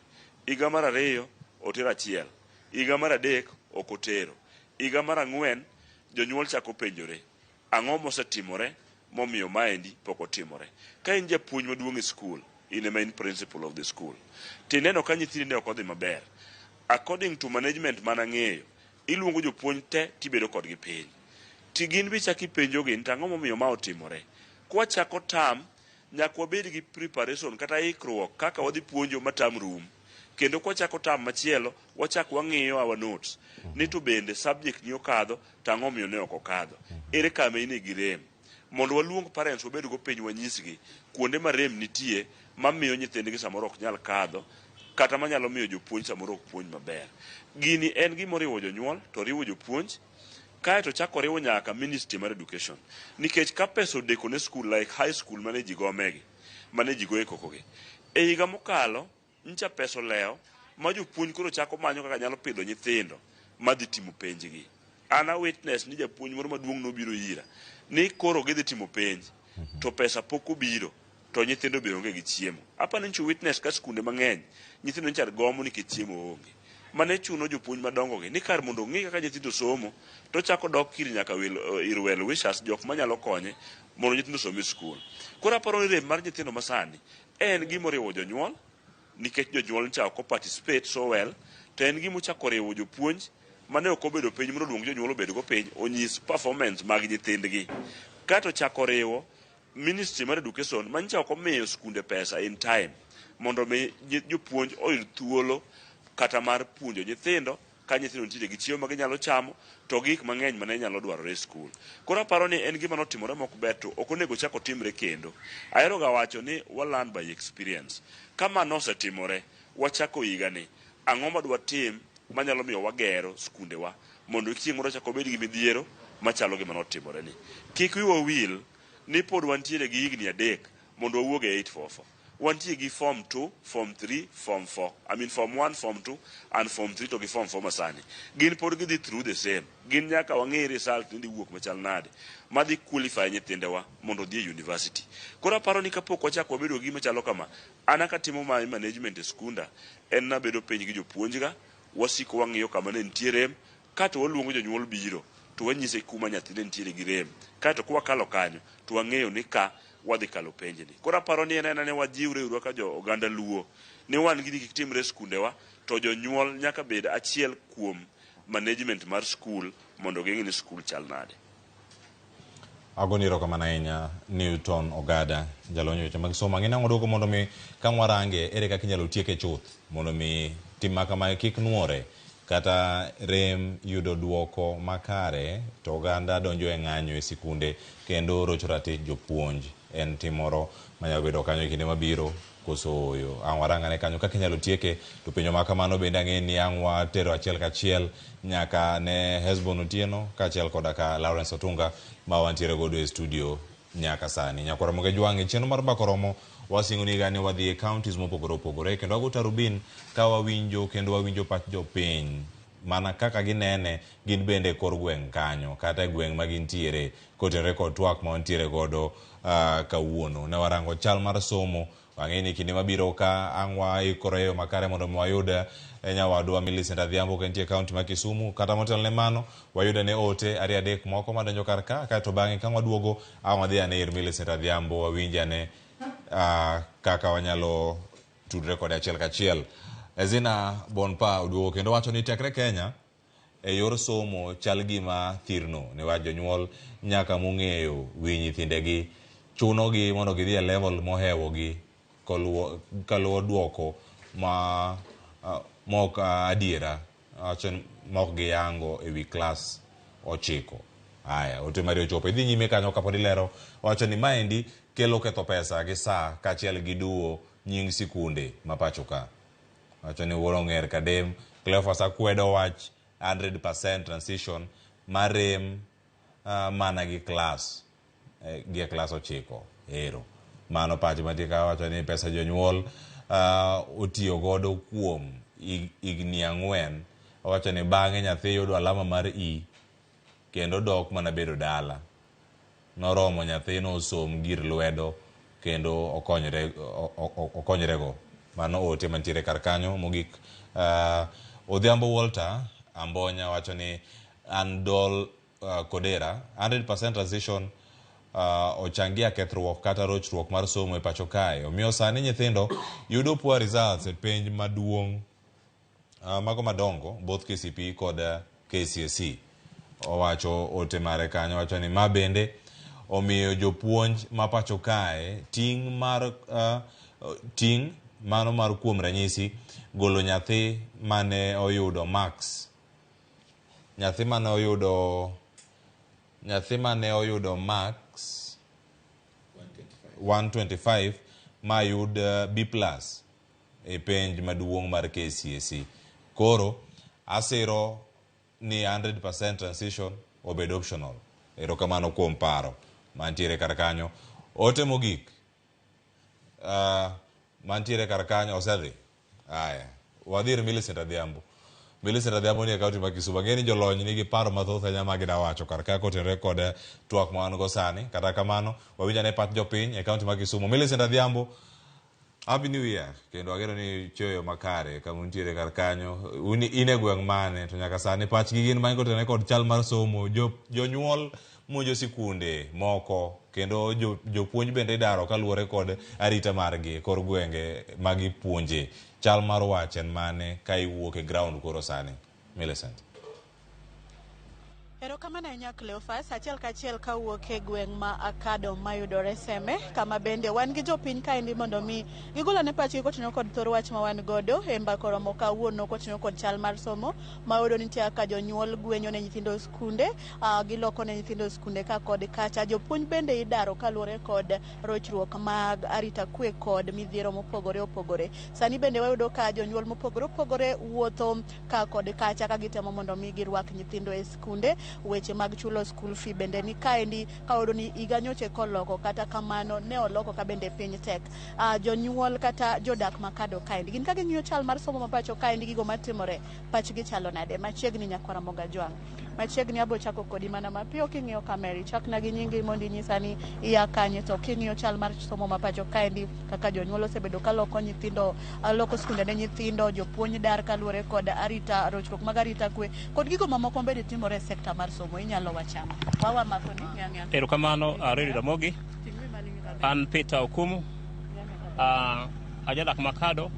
Higa mar 2 otero 1, higa mar 3 ok otero, higa mar 4 jonyuol chako penjore ang'o mosetimore momiyo maendi pok otimore. Ka in japuonj maduong' e skul, in ema in principal of the school, tineno ka nyithindi ne ok odhi maber, according to management mana ng'eyo, iluongo jopuonj te tibedo kodgi piny, ti gin bi chaki penjogi ni ang'o momiyo ma otimore. Kwa chako tam, nyaka wabed gi preparation kata ikruok kaka wadhi puonjo matam rum. Kendo kwa chako tam machielo, wachak wang'iyo our notes ni to bende subject ni okadho, tang'o miyo ne ok okadho, ere kama ine gi rem, mondo waluong parents wabed go penj wanyisgi kuonde ma rem nitie mamiyo nyithindgi samoro ok nyal kadho, kata manyalo miyo jopuonj samoro ok puonj maber. Gini en gima riwo jonyuol to riwo jopuonj, kae to chako riwo nyaka ministry mar education, nikech ka pesa odeko ne school like high school mane ji gomegi, mane ji goe kokogi, e higa mokalo ncha pesa leo ma jopuonj koro chako manyo kaka nyalo pidho nyithindo madhi timo penjgi. Ana witness ni japuonj moro maduong' nobiro ira ni koro gidhi timo penj to pesa pok obiro to nyithindo be onge gi chiemo. Apa ni nchu witness ka skunde mang'eny nyithindo ncha gomo nikech chiemo onge, mane chuno jopuonj madongo gi ni kar mondo ong'e kaka nyithindo somo to chako dok kir nyaka ir well wishers, jok manyalo konye mondo nyithindo some skul. Koro aparo ni rem mar nyithindo masani en gima oriwo jonyuol, nikech jonyuol ncha ok participate so well, to en gima ochako riwo jopuonj mane ok obedo penj mondo luong jonyuol obed go penj onyis performance mag nyithindgi, kato chako riwo ministry mar education mancha ok omiyo skunde pesa in time mondo mi jopuonj oyud thuolo kata mar puonjo nyithindo ka nyithindo nitie gi chiemo ma ginyalo chamo to gik mang'eny mane nyalo dwarore e skul. Koro aparo ni en gima notimore mok ber to ok onego chako timre kendo. Ahero ga wacho ni wa learn by experience. Kama nosetimore, wachako higa ni ang'o madwa tim manyalo miyo wagero skundewa mondo chieng' moro chako bed gi midhiero machalo gima notimore ni. Kik wiwa wil ni pod wantiere gi higni 3 mondo wawuog e 844. Wantie gi form 2, form 3, form 4. I mean form 1, form 2 and form 3 to gi form 4 masani. Gin pod gidhi through the same. Gin nyaka wang'e result ni wuok machal nade madhi qualify nyithindewa mondo dhi e university. Koro aparo ni kapok wachako wabedo gi machalo kama, ana katimo my management e skunda en nabedo penj gi jopuonjga, wasiko wang'iyo kama ne nitie rem, kato waluongo jonyuol biro to wanyise kuma nyathine nitiere gi rem, kato kwa kalo kanyo to wang'eyo ni ka wadhi kalo penjni. Koro aparo ni en ne wajiwre uru ka jo oganda Luo ni wan gini kik timre skundewa, to jonyuol nyaka bed achiel kuom management mar skul mondo ging'e ni skul chal nade. Agoni erokamano ahinya Newton Ogada, jalony weche mag somo. Ang'e nang'o duoko mondo mi ka warange ere kaka inyalo tieke chuth mondo mi tim ma kama kik nuore kata rem yudo duoko makare, to oganda donjo e ng'anyo e sikunde kendo rocho ratich jopuonj. En timoro manyalo bedo kanyo kinde mabiro koso oyo. Ang' warang'ane kanyo kaka inyalo tieke, to penjo ma kamano bende ang'e ni ang' watero achiel kachiel nyaka ne Hesbon Otieno kaachiel koda ka Lawrence Otunga ma wantiere godo e studio nyaka sani. Nyakwa Ramogi Jwang'e chenro mar Bako Romo wasingo ni gani wadhi e counties mopogore opogore kendo wago tarubin ka wawinjo kendo wawinjo pach jopiny mana kaka ginene gin bende kor gweng' kanyo kata e gweng' ma gintiere kotenre kod twak ma wantiere godo kawuono. Ne warango chal mar somo, wang'e ni kinde mabiro ka ang' waikore yo makare mondo wayud nyawadwa Millicent Adhiambo ka nitie kaunti ma Kisumu, kata motelne mano wayude ne ote ari adek moko madonjo kar ka, kaeto bang'e ka waduogo ang' wadhi ane ir Millicent Adhiambo wawinj ane kaka wanyalo tudre kode achiel kachiel. Ezina Bonpa oduogo kendo wacho ni tekre Kenya e yor somo chal gima thirno, niwach jonyuol nyaka mong'eyo wi nyithindegi chunogi mondo gidhi e level mohewogi kaluwo duoko ma mok adiera, wacho mok giyango e wi klas 9. Aya, ote mari ochopo idhi nyime kanyo kapod ilero, wacho ni maendi kelo ketho pesa gi saa kaachiel gi duo nying sikunde ma pacho ka. Wacho ni wuoro ng'er kadem Cleophas akwedo wach 100% transition marem mana gi klas gi klas 9. Ero mano pach matie ka, wacho ni pesa jonyuol otiyo godo kuom higni 4. Wacho ni bang'e nyathi yudo alama mar E kendo dok mana bedo dala. Noromo nyathino osom gir lwedo kendo okonyrego. Mano ote mantiere kar kanyo mogik. Odhiambo Walter Ambonya wacho ni Andol Kodera 100% transition ochangia kethruok kata rochruok mar somo e pacho kae. Omiyo sani nyithindo yudo poor results e penj maduong' mago madongo both KCPE kod KCSE. Owacho ote mare kanyo, wacho ni ma bende omiyo jopuonj ma pacho kae ting' mano mar kuom ranyisi golo nyathi mane oyudo max, nyathi mane oyudo max 125 ma yud B+ e penj maduong' mar KCSE. Koro asiro ni 100% transition obed optional. Erokamano kuom paro mantiere kar kanyo. Ote mogik mantiere kar kanyo osedhi. Aya, wadhir Millicent Adhiambo. Millicent Adhiambo ni e kaunti ma Kisumu. Ng'e ni jolony nigi paro mathoth ahinya ma gida wacho kar ka kotenre kod twak ma wan go sani. Kata kamano wawinjo ne pat jopiny e kaunti ma Kisumu. Millicent Adhiambo, Happy New Year. Kendo agero ni choyo makare kama untiere kar kanyo. In e gweng' mane to nyaka sani pachgi gin ma kotenre kod chal mar somo. Jonyuol monjo sikunde moko kendo jopuonj bende idaro kaluwore kod arita margi kor gwenge magi puonje. Chal mar wach en mane ka iwuok e ground koro sani? Millicent. Erokamano ahinya Cleophas, achiel kachiel kawuok e gweng' ma Akado mayudore Seme, kama bende wan gi jopiny kaendi mondo mi gigolo ne pachgi kotenore kod thor wach ma wan godo e mbako romo kawuono kotenore kod chal mar somo ma oyudo nitie kaka jonyuol gwenyo ne nyithindo skunde, giloko ne nyithindo skunde ka kod kacha. Jopuonj bende idaro kaluwore kod rochruok mag arita kwe kod midhiero mopogore opogore. Sani bende wayudo ka jonyuol mopogore opogore wuotho ka kod kacha ka gitemo mondo mi girwak nyithindo e skunde. Weche mag chulo school fee bende ni kaendi kawuodo ni higa nyoche koloko, kata kamano ne oloko ka bende piny tek. Jonyuol kata jodak makado kaendi gin ka ging'iyo chal mar somo mapacho kaendi gigo matimore pachgi chalo nade? Machiegni Nyakwa Ramogi Jwang'e. Machiegni abo chako kodi mana mapiyo king'iyo kameri, chakna gi nyingi mondo inyisa ni iya kanye, to king'iyo chal mar somo mapacho kaendi kaka jonyuol osebedo kaloko nyithindo, loko skunde ne nyithindo, jopuonj dar kaluwore kod arita, rochruok mag arita kwe kod gigo mamoko bende timore e sekta mar somo. Inyalo wachama wawa makoni nyang'ya. Erokamano Redi Ramogi. An Peter Okumu, ajadak Makado.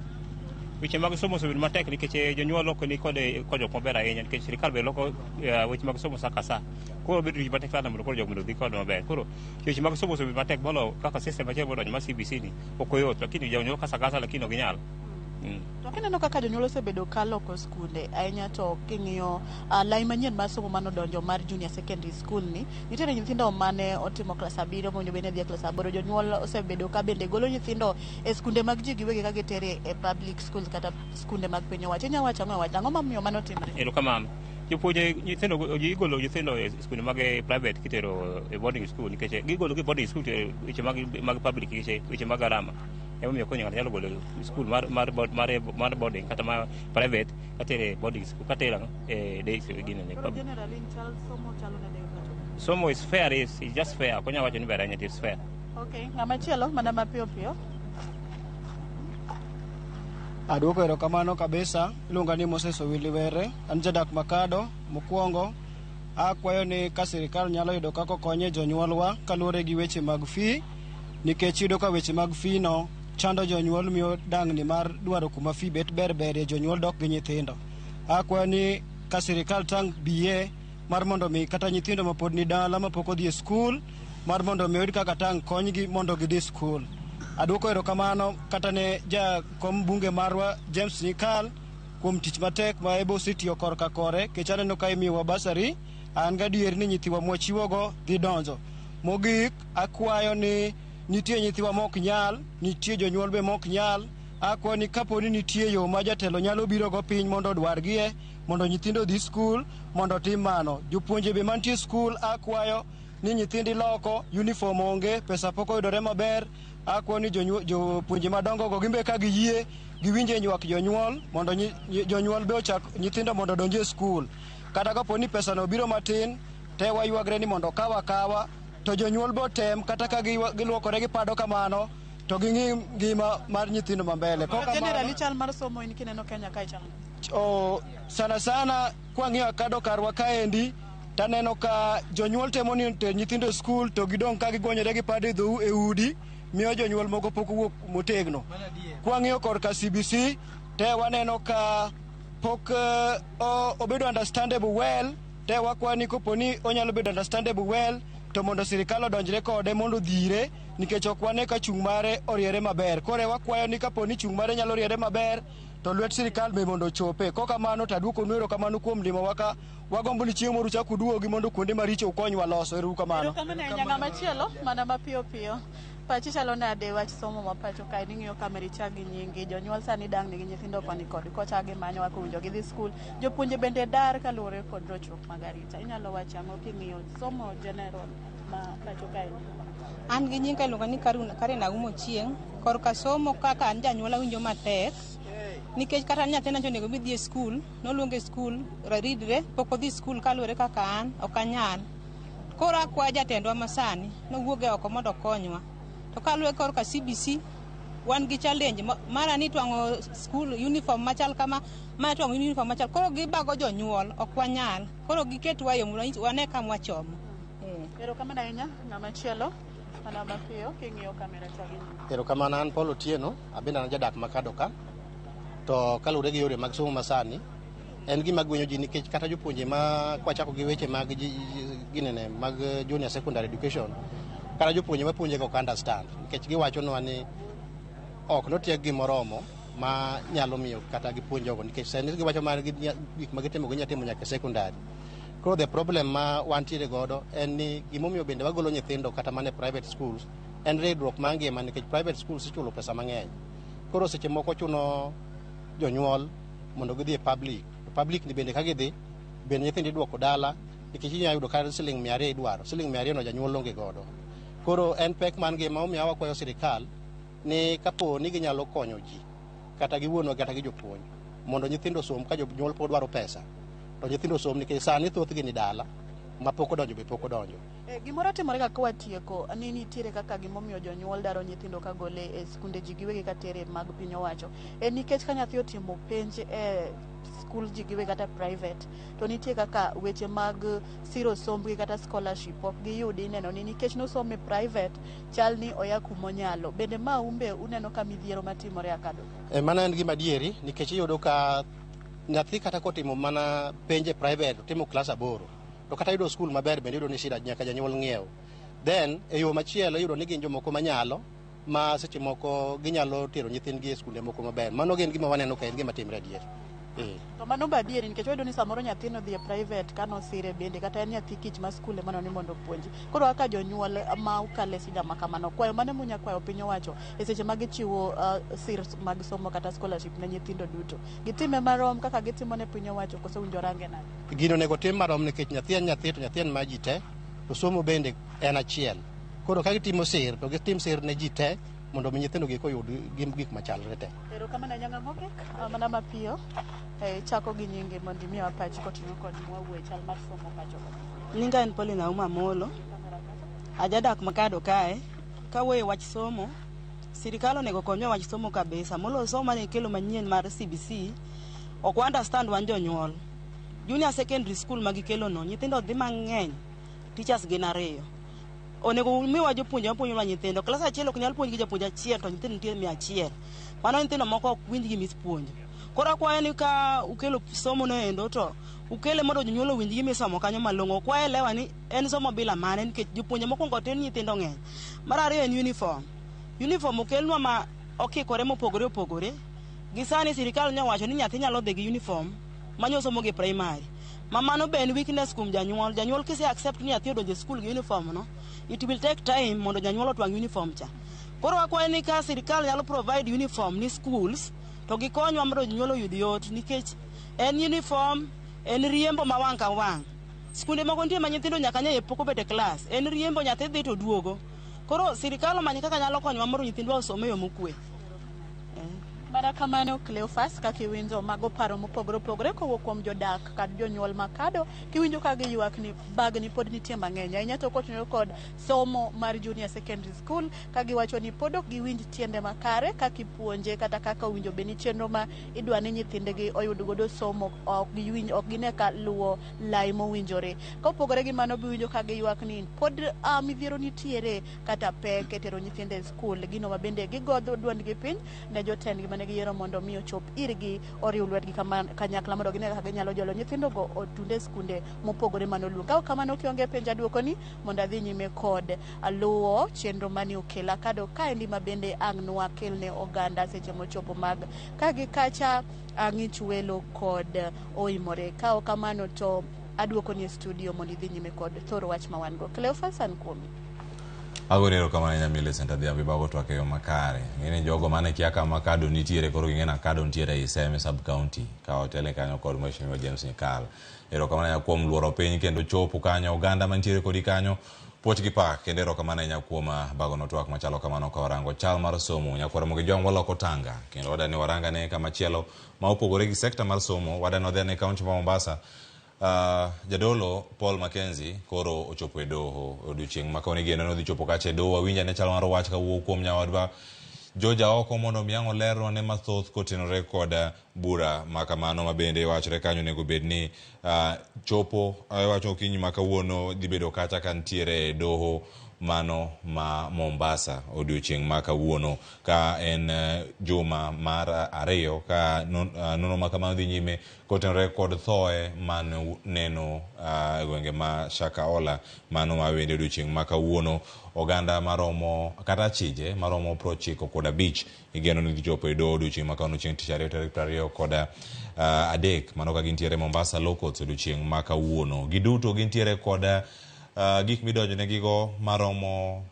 Weche mag somo osebedo matek nikech jonyuol ok ni kod jok maber ahinya, nikech sirikal be loko weche mag somo sa ka sa. Koro bedo tich matek sana mondo koro jok mondo dhi kod maber. Koro weche mag somo osebedo matek molo kaka system achiel modonjo ma CBC ni ok oyot, lakini jonyuol kasa lakini ok ginyal. To kineno kaka jonyuol osebedo ka loko skunde ahinya to king'iyo lai manyien mar somo mano donjo mar junior secondary school ni nitiere nyithindo mane otimo klas 7 mowinjo bende dhi klas 8 jonyuol osebedo ka bende golo nyithindo e skunde mag ji giwegi ka gitere e public schools kata skunde mag piny owacho. Inyalo wacho ang'o mamiyo mano timre? Erokamano. Jopuonje nyithindo igolo nyithindo e skunde mag private kitero e boarding school nikech gigolo gi boarding school weche mag public weche mag garama. Emomiyo konyo ng'ato nyalo golo school mar boarding kata mar private katere boarding school katera day gine ne public. Generally Chal somo chalo na day. Somo is fair, is just fair. Konya wacho ni beranya is fair. Okay, ng'ama chielo mana mapiyo piyo. Aduoko erokamano kabisa. Iluonga ni Moses Owiliwere, an jadak Makado. Mokwongo akwayo ni ka sirikal nyalo yudo kaka konyo jonyuolwa kaluwore gi weche mag fee, nikech yudo ka weche mag fee no chando jonyuol miyo dang'ni mar dwaro kuma fee bet ber jonyuol dok gi nyithindo. Akwayo ni ka sirikal tang biye mar mondo mi kata nyithindo mapod ni dala mapok odhi e skul mar mondo mi yud kaka tang konygi mondo gidhi skul. Aduoko erokamano kata ne jakom bunge marwa James Nikal kuom tich matek ma ebo osetiyo korka kore, kech aneno ka imiyowa basari, an gadier ni nyithiwa mwachiwogo dhi donjo. Mogik akwayo ni nitie nyithiwa mok nyal, nitie jonyuol be mok nyal, akwayo ni kapo ni nitie yo ma jatelo nyalo biro go piny mondo dwargie mondo nyithindo dhi skul mondo tim mano. Jopuonje be mantie skul akwayo ni nyithindi loko, uniform onge, pesa pok oyudore maber. Akwayo ni jopuonje madongo go gimbe ka giyie giwinje nywak jonyuol mondo jonyuol be ochak nyithindo mondo donje skul. Kata kapo ni pesa no biro matin, te waywagre ni mondo kawa to jonyuol bo tem kata ka giluokore gi pado kamano to ging'i ngima mar nyithindo mambele. Generally chal mar somo in kineno Kenya kae chal. Sana kwang'iyo kado karwa kaendi taneno ka jonyuol temo ni nyithindo skul to gidong ka gigonyore gi pado e udi miyo jonyuol moko pok wuok motegno. Kwang'iyo korka CBC te waneno ka pok obedo understandable well, te wakwani kopo ni onyalo bedo understandable well to mondo sirikal odonjre kode mondo dhire, nikech ok wane ka chung' mare oriere maber. Kore wakwayo ni kapo ni chung' mare nyalo riere maber to lwet sirikal be mondo chope. Kokamano taduoko nwero kamano kuom limo waka wagombo ni chieng' moro chak uduogi mondo kuonde maricho ukonywa loso. Erokamano. Ng'ama chielo mana mapiyo piyo. Pachi chalo nade wach somo ma pacho kae ning'iyo kamericha gi nyingi jonyuol sani dang' nigi nyithindo koni kod kocha gi manyo wako winjo gidhi skul, jopuonje bende dar kaluwore kod rochruok mag arita. Inyalo wacho ang'o king'iyo somo general ma pacho kae? An gi nyinga iluonga ni Karen Aumo Chieng'. Korka somo kaka an janyuol awinjo matek nikech kata nyathina onego bi dhi e skul, noluonge skul ridre pok odhi skul kaluwore kaka an ok anyal. Koro akwayo jatendwa masani nowuoge oko mondo okonywa. To kaluwore korka CBC wan gi challenge mara ni twang'o skul uniform machal kama ma twang'o uniform machal, koro gibago jonyuol ok wanyal, koro giketwa yo wane kama wachomo. Erokamano ahinya. Ng'ama chielo mana mapiyo king'iyo kamera chagi. Erokamano, an Paul Otieno, abende an jadak Makado ka. To kaluwore gi yore mag somo masani en gima gwenyo ji nikech kata jopuonje ma kwachako gi weche mag ginene mag junior secondary education kata jopuonje mapuonje ok understand nikech giwachonwa ni ok notieg gimoromo ma nyalo miyo kata gipuonjogo nikech sani giwacho mar gik ma gitimo ginyatimo nyaka secondary. Koro the problem ma wantiere godo en ni gimomiyo bende wagolo nyithindo kata mana private schools en ridruok mangima nikech private schools ichulo pesa mang'eny. Koro seche moko chuno jonyuol mondo gidhi e public ni bende ka gidhi bende nyithindo iduoko dala nikech inyalo yudo ka siling 200 idwaro, siling 200 no janyuol onge godo. Koro en pek man ngima omiyo wakwayo sirikal ni kapo ni ginyalo konyo ji kata giwuonwa kata gi jopuonj mondo nyithindo som ka jonyuol pod dwaro pesa to nyithindo som nikech sani thothgi ni dala ma pok odonjo be pok odonjo. Gimoro timore ka watieko ni nitiere kaka gimomiyo jonyuol daro nyithindo ka gole e skunde ji giwegi katere mag piny owacho en nikech ka nyathi otimo penj e skul ji giwegi kata private to nitie kaka weche mag siro sombgi kata scholarship ok giyudi. Ineno ni nikech nosome private chal ni oya kumonyalo. Bende ma umbe uneno ka midhiero matimore akado? Mana en gima dieri nikech iyudo ka nyathi kata kotimo mana penj e private timo klas 8 to kata yudo skul maber bende yudo ni shida nyaka janyuol ng'iew. Then e yo machielo yudo ni gin jomoko manyalo ma seche moko ginyalo tero nyithindgi e skunde moko maber. Mano gin gima waneno ka en gima timre adier. To mano ba adier nikech wayudo ni samoro nyathino dhi e private kano sire bende kata en nyathi kich ma skule mano ni mondo puonji. Koro kaka jonyuol ma ukale sida ma kamano kwayo mane munya kwayo piny owacho e seche ma gichiwo sir mag somo kata scholarship ne nyithindo duto. Gitime marom kaka gitimo ne piny owacho koso winjo range nade. Gino nego tim marom nikech nyathi en nyathi to nyathi en ma ji te to somo bende en achiel. Koro ka gitimo sir to gitim sir ne ji te mondo mi nyithindo gi koyud gik machalre te. Ero kama na nyanga mogek mana mapiyo chako gi nyinge mondo mi wapachi koting'o kod mwawuo chal mar somo pacho. Nyinga en Paulina Uma Molo. Ajadak Makado kae. Kawuoyo wach somo, sirikal onego konyo wach somo kabisa. Molo somo mane kelo manyien mar CBC ok understand wan jonyuol. Junior secondary school magikelo no nyithindo dhi mang'eny, teachers gin 2. Onego miwa jopuonje mapuonjo nyithindo. Klas achiel ok nyal puonj gi japuonj achiel to nyithindo nitie 100. Mano nyithindo moko ok winj gi mispuonjo. Koro akwayo ni ka ukelo somo no endo to ukele mondo jonyuol owinj gi misomo kanyo malong'o. Kwayo elewa ni en somo bila mane nikech jopuonje mokwongo tin nyithindo ng'eny. Mar ariyo en uniform. Uniform okelnwa ma okikore mopogore opogore. Gisani sirikal nyawacho ni nyathi nyalo dhi gi uniform manyo somo gi primary. Mamano be en weakness kuom janyuol. Janyuol kise accept ni nyathi odonjo school gi uniform no, it will take time mondo janyuol otwang uniform cha. Koro akwayo ni ka sirikal nyalo provide uniform ni schools to gikonywa mondo jonyuol oyud yot nikech en uniform en riembo ma wang' ka wang'. Skunde moko nitie ma nyithindo nyaka nye pok obet e klas. En riembo nyathi dhi to duogo. Koro sirikal omany kaka nyalo konyowa mondo nyithindwa osom e yo mokwe. Mana kamano Cleophas kaka iwinjo mago paro mopogore opogore kowuok kuom jodak kod jonyuol Makado kiwinjo ka giywak ni bagni pod nitie mang'eny ahinya to kotenore kod somo mar junior secondary school ka giwacho ni pod ok giwinj tiende makare kaka ipuonje kata kaka owinjo bed ni chenro ma idwa ni nyithindegi oyud godo somo ok giwinj ok gine ka luwo lai mowinjore. Kopogore gi mano biwinjo ka giywak ni pod midhiero nitiere kata pek e tero nyithindo e skul gino ma bende gigodho duondgi piny ne jotendgi mane giyiero mondo mi ochop irgi oriw lwetgi kanyakla mondo gine kaka ginyalo jolo nyithindo go otunde skunde mopogore manoluong. Ka kamano kionge penja duoko ni mondo adhi nyime kod luwo chenro mane okela kado kaendi ma bende ang' nwakel ne oganda seche mochopo mag kagi kacha ang'ich welo kod oimore. Ka kamano to aduoko ni studio mondo idhi nyime kod thoro wach ma wan go. Cleophas an kuomi. Agorero kama ina mile senta dia bibago twake yo makare. Ngene jogo mane kiaka Makado nitiere koro ngena Kado nitiere Iseme sub county ka hotele kanyo kod Mheshimiwa James Chal. Ero kama nya kuom luoro piny kendo chopo kanyo oganda mantiere kodi kanyo poch gi pak kendo ero kama nya kuom bago no twak machalo kamano ka orango chal mar somo nya kwara mogi jong waloko Tanga kendo wadani waranga ne kama chielo ma opogore gi sekta mar somo wadano dhene kaunti ma Mombasa. Jadolo Paul Mackenzie koro ochopo e doho odiochieng' ma kawne geno dhi chopo kache doho wawinja ne chal mar wach ka wuok kuom nyawadwa Joja oko mondo miyango lero ne mathoth kotenore kod bura makamano mabende wachre kanyo nego bedni chopo wacho kinyi makawuono dhi bedo kacha kantiere doho mano ma Mombasa odiochieng' makawuono ka en juma mar ariyo ka nono makamano dhi nyime kotenore kod thoe mano neno gwenge ma Shakaola mano mawende odiochieng' makawuono oganda maromo kata chije maromo 95 igeno ni gichopo e doho odiochieng' makawuono chieng' tich ariyo tarik 20 kod adek mano ka gintiere Mombasa Locals odiochieng' makawuono giduto gintiere kod gik midonjone gigo maromo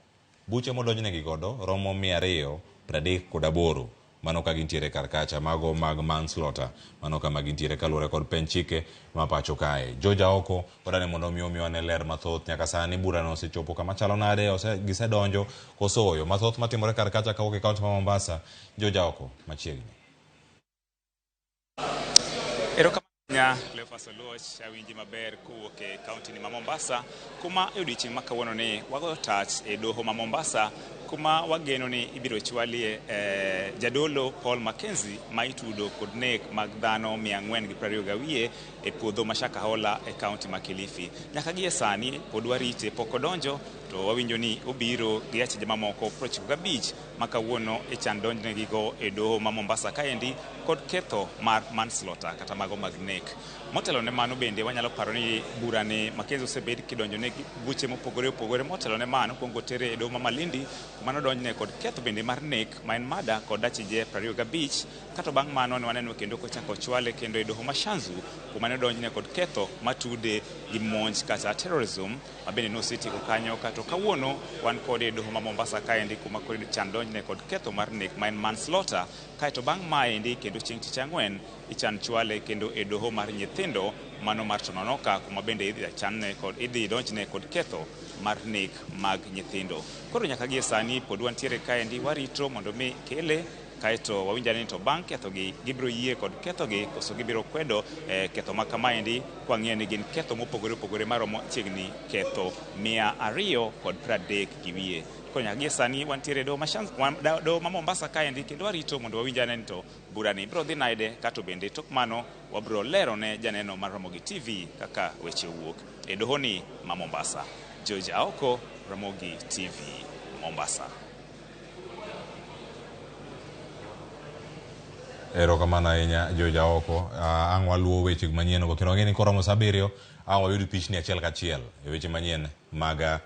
buche modonjne gigodo romo 238 mano ka gintiere karkacha mago mag manslaughter mano kama gintiere kaluwore kod peny chike ma pacho kae Joja oko wadane mondo miyo ne ler mathoth nyaka sani bura no osechopo kama chalo nade gisedonjo kosoyo mathoth matimore karkacha kawuok e kaunti ma Mombasa Joja oko machiegni nya Cleophas Oloch awinji maber kowuok e kaunti ni ma Mombasa kuma e odiochieng' makawuono ni wago tach e doho ma Mombasa kuma wageno ni ibiro chwalie jadolo Paul Mackenzie ma itudo kod nek mag dhano 420 e puodho ma Shakahola e kaunti ma Kilifi nyaka gie sani pod warite pok odonjo to wawinjo ni obiro gi achije mamoko 95 makawuono e chan donjne gigo e doho ma Mombasa kaendi kod ketho mar manslaughter kata mago mag nek nek. Motelo ne mano bende wanyalo paro ni burani Makenzi osebed kidonjo ne buche mopogore opogore. Motelo ne mano kuongo tere e doho ma Malindi kumano donjne kod ketho bende mar nek ma en mada kod achije 25. Kato bang' mano ne waneno kendo kochako chwale kendo e doho ma Shanzu kumano donjne kod ketho matude gi monj kata terrorism ma bende nosetieko kanyo. Kato kawuono wan kod e doho ma Mombasa kaendi kuma kod chan donjne kod ketho mar nek ma en manslaughter. Kaeto bang' maendi kendo chieng' tich ang'wen ichan chwale kendo e doho mar nyithindo mano mar Tononoka kuma bende idhi donjne kod ketho mar nek mag nyithindo. Koro nyaka gie sani pod wantiere kaendi warito mondo mi kele kaeto wawinjani ni to bang' kethogi gibiro yie kod kethogi koso gibiro kwedo ketho ma kamaendi kwang'e ni gin ketho mopogore opogore maromo chiegni ketho 230 gi wiye. Koro nyaka gie sani wantiere doho ma Mombasa kaendi kendo warito mondo wawinjane ni to burani biro dhi nade. Kato bende tok mano wabiro lero ne janeno mar Ramogi TV kaka weche wuok e dohoni ma Mombasa. George Aoko, Ramogi TV, Mombasa. Erokamano ahinya George Aoko. Ang' waluwo weche manyien go kendo wang'e ni koromo saa 7 ang' wayud pichni achiel kachiel e weche manyien mag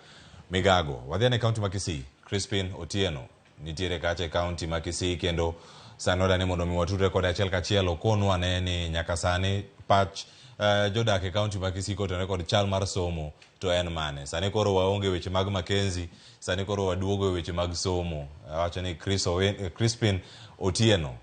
migago. Wadhi ane kaunti ma Kisii. Crispin Otieno nitiere kacha e kaunti ma Kisii kendo sani wadani mondo mi watudre kod achiel kachiel okonwa ane ni nyaka sani pach jodak e kaunti ma Kisii kotenore kod chal mar somo to en mane. Sani koro waonge weche mag Makenzi, sani koro waduogo e weche mag somo. Awacho ni Crispin Otieno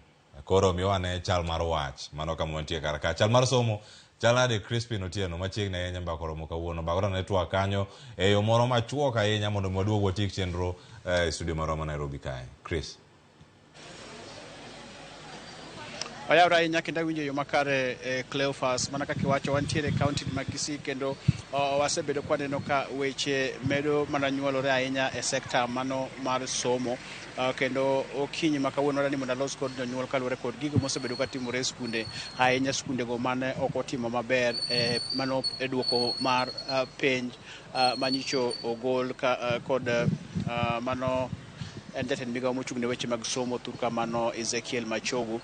koro miwane chal mar wach mano kama wantie kar ka. Chal mar somo chal nade Crispin Otieno machiegni ahinya mbaka romo kawuono. Mbaka ne TWAK kanyo e yo moro machuok ahinya mondo waduog watiek chenro e studio maroma Nairobi kae. Chris. Ayawra ahinya kendo awinjo yo makare Cleophas mana kaka iwacho wantiere kaunti ma Kisii kendo wasebedo kwaneno ka weche medo mana nyuolore ahinya e sekta mano mar somo kendo okinyi ma kawuono wadani mondo alos kod jonyuol kaluwore kod gigo mosebedo ka timore e skunde ahinya skundego mane ok otimo maber mano e duoko mar penj manyicho ogol kod mano en jatend migao mochung' ne weche mag somo Thurka mano Ezekiel Machogu.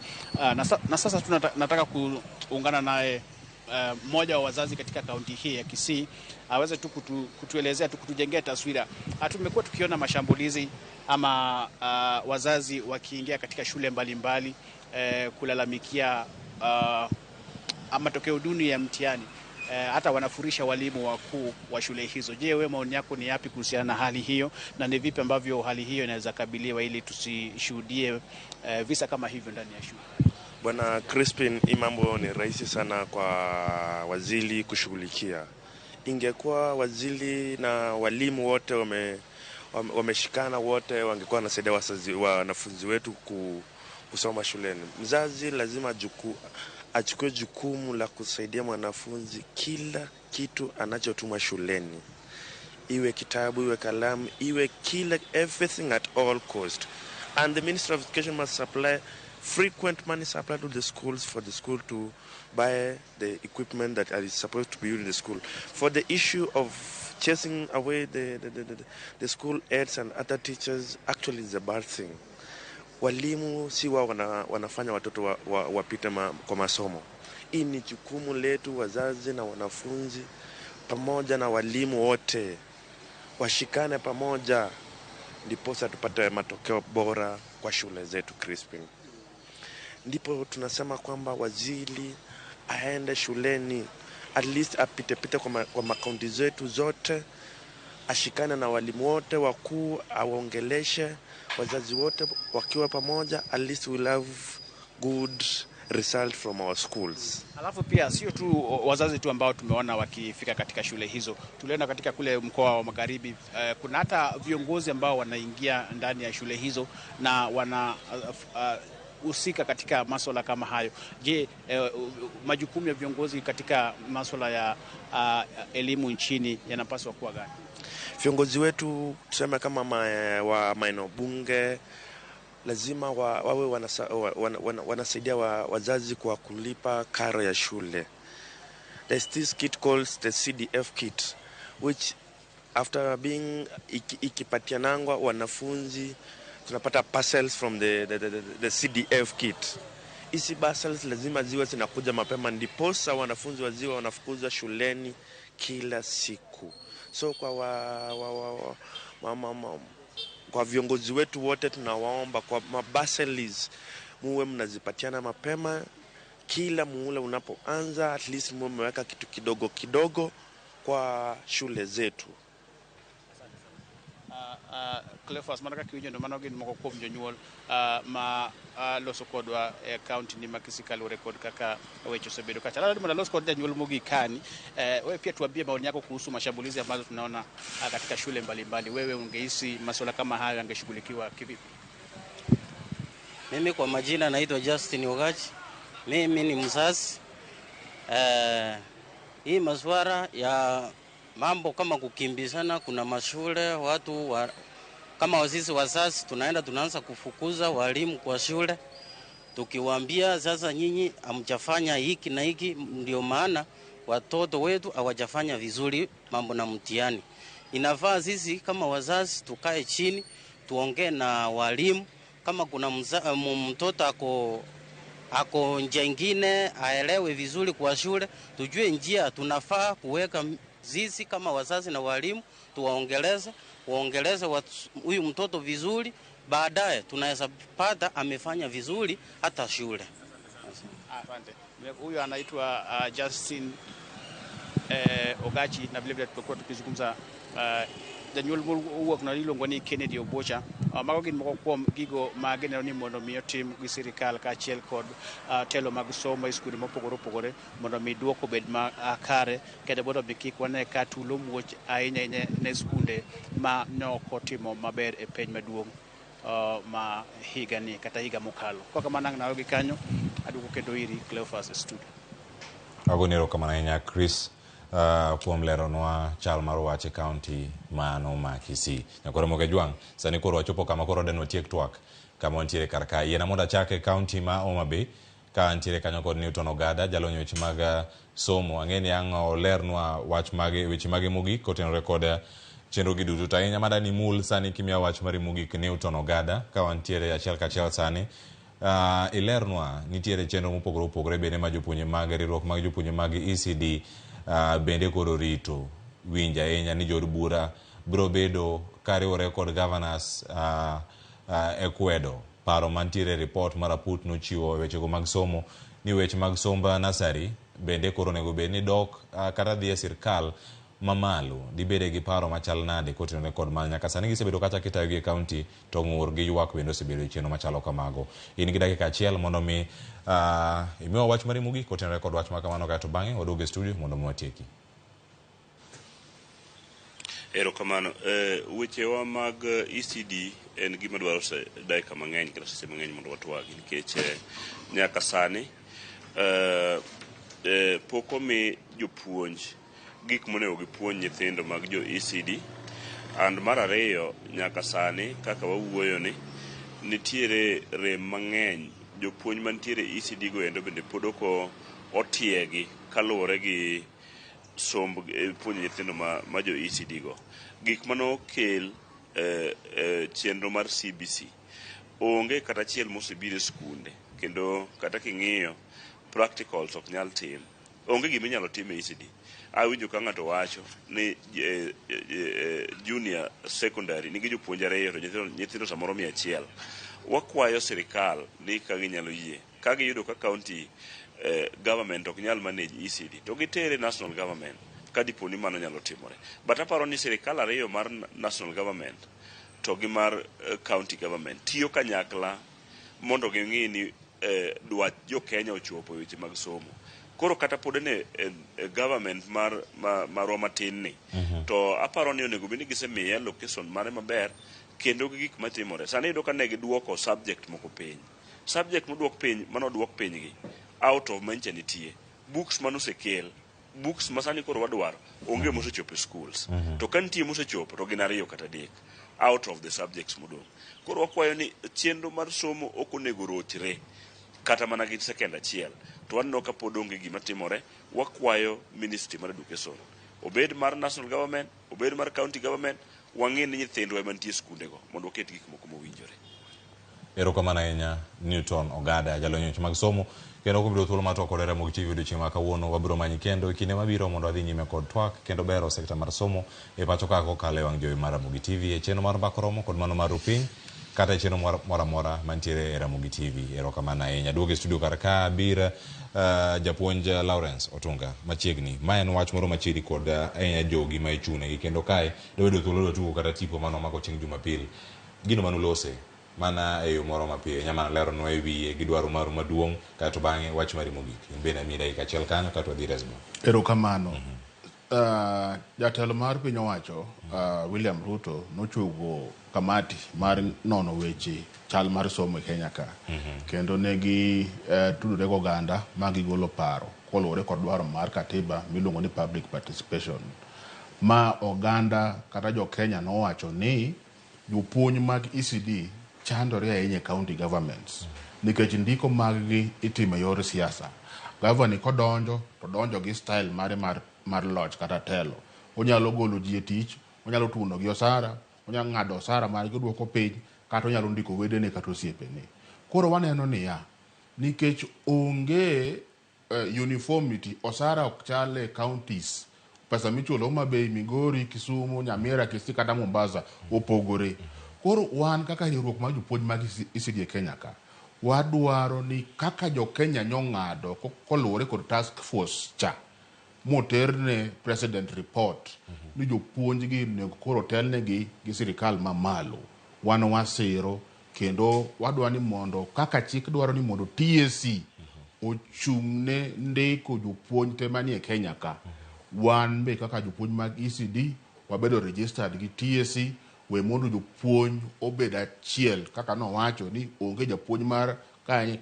Na sasa tunataka kuungana naye mmoja wa wazazi katika kaunti hii ya Kisii aweze tu kutuelezea tu kutujengea taswira. Tumekuwa tukiona mashambulizi ama wazazi wakiingia katika shule mbalimbali kulalamikia matokeo duni ya mtihani. Hata wanafurisha walimu wakuu wa shule hizo. Je, wewe maoni yako ni yapi kuhusiana na hali hiyo na ni vipi ambavyo hali hiyo inaweza kabiliwa ili tusishuhudie visa kama hivyo ndani ya shule? Bwana Crispin, hii mambo ni rahisi sana kwa waziri kushughulikia. Ingekuwa waziri na walimu wote wameshikana wote wangekuwa wanasaidia wanafunzi wetu kusoma shuleni. Mzazi lazima achukue jukumu la kusaidia mwanafunzi kila kitu anachotumwa shuleni. Iwe kitabu, iwe kalamu, iwe everything at all cost. And the Minister of Education must supply frequent money supply to the schools for the school to buy the equipment that is supposed to be used in the school. For the issue of chasing away the school aides and other teachers, actually is a bad thing. Walimu si wao wanafanya watoto wapite kwa masomo. Hii ni jukumu letu wazazi na wanafunzi pamoja na walimu wote. Washikane pamoja ndiposa tupate matokeo bora kwa shule zetu Crispin. Ndipo tunasema kwamba waziri aende shuleni at least apite kwa makaunti zetu zote, ashikane na walimu wote wakuu, awaongeleshe wazazi wote wakiwa pamoja, at least we'll have good result from our schools. Alafu pia sio tu wazazi tu ambao tumeona wakifika katika shule hizo. Tuliona katika kule mkoa wa Magharibi kuna hata viongozi ambao wanaingia ndani ya shule hizo na wana husika katika masuala kama hayo. Je, majukumu ya viongozi katika masuala ya elimu nchini yanapaswa kuwa gani? Viongozi wetu tuseme kama maeneo bunge lazima wawe wanasaidia wazazi kwa kulipa karo ya shule. There's this kit called the CDF kit, which after being ikipatianangwa wanafunzi tunapata parcels from the CDF kit. hizi basals lazima ziwe zinakuja mapema, ndiposa wanafunzi waziwa wanafukuzwa shuleni kila siku. So kwa viongozi wetu wote tunawaomba kwa mabasalis muwe mnazipatiana mapema kila muhula unapoanza, at least muwe mmeweka kitu kidogo kidogo kwa shule zetu. Cleophas manaka kiwinjo ndo mano gin moko kuom jonyuol ma loso kodwa e kaunti ni makisika rekod kaka weche osebedo kacha. Labda mna loso kod janyuol mogik kani wewe pia tuambie maoni yako kuhusu mashambulizi ambazo tunaona katika shule mbalimbali. Wewe ungehisi masuala kama haya yangeshughulikiwa kivipi? Mimi kwa majina naitwa Justin Ogachi. Mimi ni mzazi. Hii masuala ya mambo kama kukimbizana, kuna mashule watu kama sisi wazazi tunaanza kufukuza walimu kwa shule, tukiwaambia sasa nyinyi hamjafanya hiki na hiki, ndio maana watoto wetu hawajafanya vizuri mambo na mtihani. Inafaa sisi kama wazazi tukae chini tuongee na walimu, kama kuna mtoto ako njia nyingine aelewe vizuri kwa shule, tujue njia tunafaa kuweka. Sisi kama wazazi na walimu tuwaongeleze huyu mtoto vizuri, baadaye tunaweza pata amefanya vizuri hata shule. Asante. Huyu anaitwa Justin Ogachi, na vile vile tutakuwa tukizungumza janyuol huwa kuna lilongwa ni Kennedy Obocha. Mago gin moko kuom gigo ma genero ni mondo mi otim gi sirikal kaachiel kod telo mag somo e skunde mopogore opogore mondo mi duoko bed kare, kendo mondo mi kik wane ka tulo muoch ahinya ne skunde ma noko timo maber e piny maduong' ma higa ni kata higa mokalo. Kwa kama nang nawe gi kanyo aduoko kendo iri Cleophas studio. Agonero kama na Chris kuom leronwa chal mar wach e kaunti mano ma Kisii. Nyakoro moke jwang sani koro wachopo kama koro denwa tiek twak kama wantiere karka yena mondo achake kaunti ma Homa Bay ka antiere kanyo kod Newton Ogada jalonyo weche mag somo. Ang'eni ang'o lernwa wach mage weche mage mogik kotenore kod chenro gi duto. Ahinya madani mul sani kimia wach mari mogik Newton Ogada ka wantiere achiel kachiel sani. Ilernwa nitiere chenro mopogore opogore bende ma jopuonje mag riwruok mag jopuonje mag ECD bende koro rito winja ahinya ni jod bura biro bedo kariwore kod governors ekwedo paro mantiere report maraput nochiwo wechego mag somo ni weche mag somba nasari bende koro nego bed ni dok kata dhi e sirkal mamalo dibede gi paro machal nade kotenore kod mal nyaka sani gisebedo kata kitayo gi kaunti to ng'ur gi ywak bende osebedo cheno machalo kamago. In gi dakika achiel mondo mi imiwa wach mari mogik kotenore kod wach makamano kaeto bang'e waduoge studio mondo mwatieki. Erokamano. Wechewa mag ECD en gima dwaro dakika mang'eny kata seche mang'eny mondo watwagi nikech nyaka sani pok omi jopuonj gik monego gipuonj nyithindo mag jo ECD. And mar ariyo nyaka sani kaka wawuoyo ni nitiere rem mang'eny jopuonj mantiere ECD go endo bende pod ok otiegi kaluwore gi somb puonj nyithindo ma jo ECD go. Gik mano kel chenro mar CBC onge kata achiel mosebiro e skunde, kendo kata king'iyo practicals ok nyal tim, onge gima inyalo tim e ECD. Awinjo ka ng'ato wacho ni junior secondary nigi jopuonj ariyo to nyithindo samoro 100. Wakwayo sirikal ni ka ginyalo yie ka giyudo ka county government ok nyal manage ECD to gitere national government ka dipo ni mano nyalo timore. But aparo ni sirikal ariyo mar national government to gi mar county government tiyo kanyakla mondo ging'i ni dwach jo Kenya ochopo weche mag somo. Koro kata pod ne government marwa matin ni to aparo ni onego bini gisemiye location mare maber kendo gi gik matimore. Sani yudo ka ne giduoko subject moko piny. Subject moduok piny manoduok piny gi out of mention nitie. Books manosekel, books masani koro wadwaro onge mosechopo e schools. To ka nitie mosechopo to gin ariyo kata adek out of the subjects modong'. Koro wakwayo ni chenro mar somo ok onego rochre kata mana gi second achiel. To waneno ka pod onge gima timore. Wakwayo ministry mar education obed mar national government obed mar county government wang'e ni nyithindwa mantie skundego mondo oket gik moko mowinjore. Erokamano ahinya Newton Ogada jalonyo weche mag somo kendo kubiro thuolo mar twak Ramogi TV odiochieng' ma kawuono wabiro manyi kendo kinde mabiro mondo wadhi nyime kod twak kendo bero sekta mar somo e pacho ka kokalo e wang' jowi mar Ramogi TV e chenro mar mbaka romo kod mano mar Rupiny kata e chenro moro amora mantiere e Ramogi TV. Erokamano ahinya. Duogo e studio kar ka bir japuonj Lawrence Otunga machiegni. Ma en wach moro machiegni kod ahinya jogi ma ichune kendo kae dobedo thuolo tugo kata tipo mano mako chieng' Jumapil. Gino manulose mana e yo moro mapiyo nyamana lero no e wiye gi dwaro maru maduong' kato bang'e wach mari mogik bende mi dakika achiel kanyo kato wadhi Hesbon. Erokamano. Jatelo mar piny owacho William Ruto nochugo kamati mar nono weche chal mar somo e Kenya ka kendo negi tudore gi oganda ma gigolo paro koluwore kod dwaro mar katiba miluongo ni public participation. Ma oganda kata jo Kenya nowacho ni jopuonj mag ECD chandore ahinya e county governments nikech ndiko mag-gi itimo yor siasa. Gavana kodonjo to donjo gi style mar loch kata telo. Onyalo golo ji e tich, onyalo tuno gi osara, onyalo ng'ado osara mar duoko piny kata onyalo ndiko wedene kata osiepene. Koro waneno niya, nikech onge uniformity, osara ok chal e counties. Pesa michulo Homa Bay, Migori, Kisumu, Nyamira, Kisii kata Mombasa opogore. Koro wan kaka riwruok mar jopuonj mag ECD e Kenya ka wadwaro ni kaka jo Kenya nyong'ado koluwore kod task force cha moterne president report ni jopuonj gi nego koro telnegi gi sirikal mamalo. Wan wasiro kendo wadwa ni mondo kaka chik dwaro ni mondo TSC ochung'ne ndiko jopuonj te manie Kenya ka. Wan be kaka jopuonj mag ECD wabedo registered gi TSC we mondo jopuonj obed achiel kaka nowacho ni onge japuonj mar kanye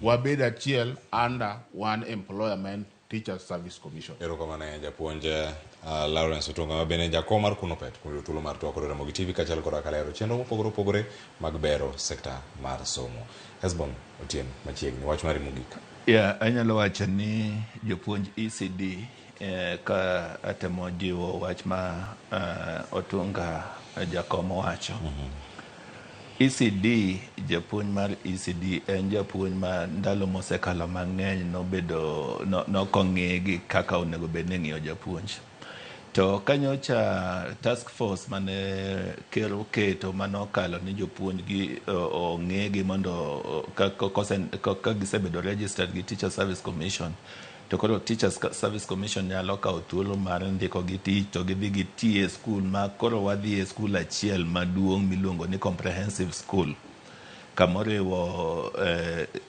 wabed achiel under one employment Teachers Service Commission. Erokamano ahinya japuonj Lawrence Otunga ma bende jakom mar Kunopet kuno thuolo mar twak kod Ramogi TV kachal kod kalero chenro mopogore opogore mag bero sekta mar somo. Hesbon Otieno machiegni wach mari mogik. Anyalo wacho ni jopuonj ECD ka atemo jiwo wach ma Otunga jakom wacho. ECD, japuonj mar ECD en japuonj ma ndalo mosekalo mang'eny nobedo nokong'e gi kaka onego bed ni ng'iyo japuonj. To kanyocha task force mane ker oketo manokalo ni jopuonj gi ong'e gi mondo ka gisebedo registered gi Teacher Service Commission. To koro Teachers Service Commission nyalo kawo thuolo mar ndiko gi tich to gidhi gi tie school ma koro wadhi e school achiel maduong' miluongo ni comprehensive school. Kamoriwo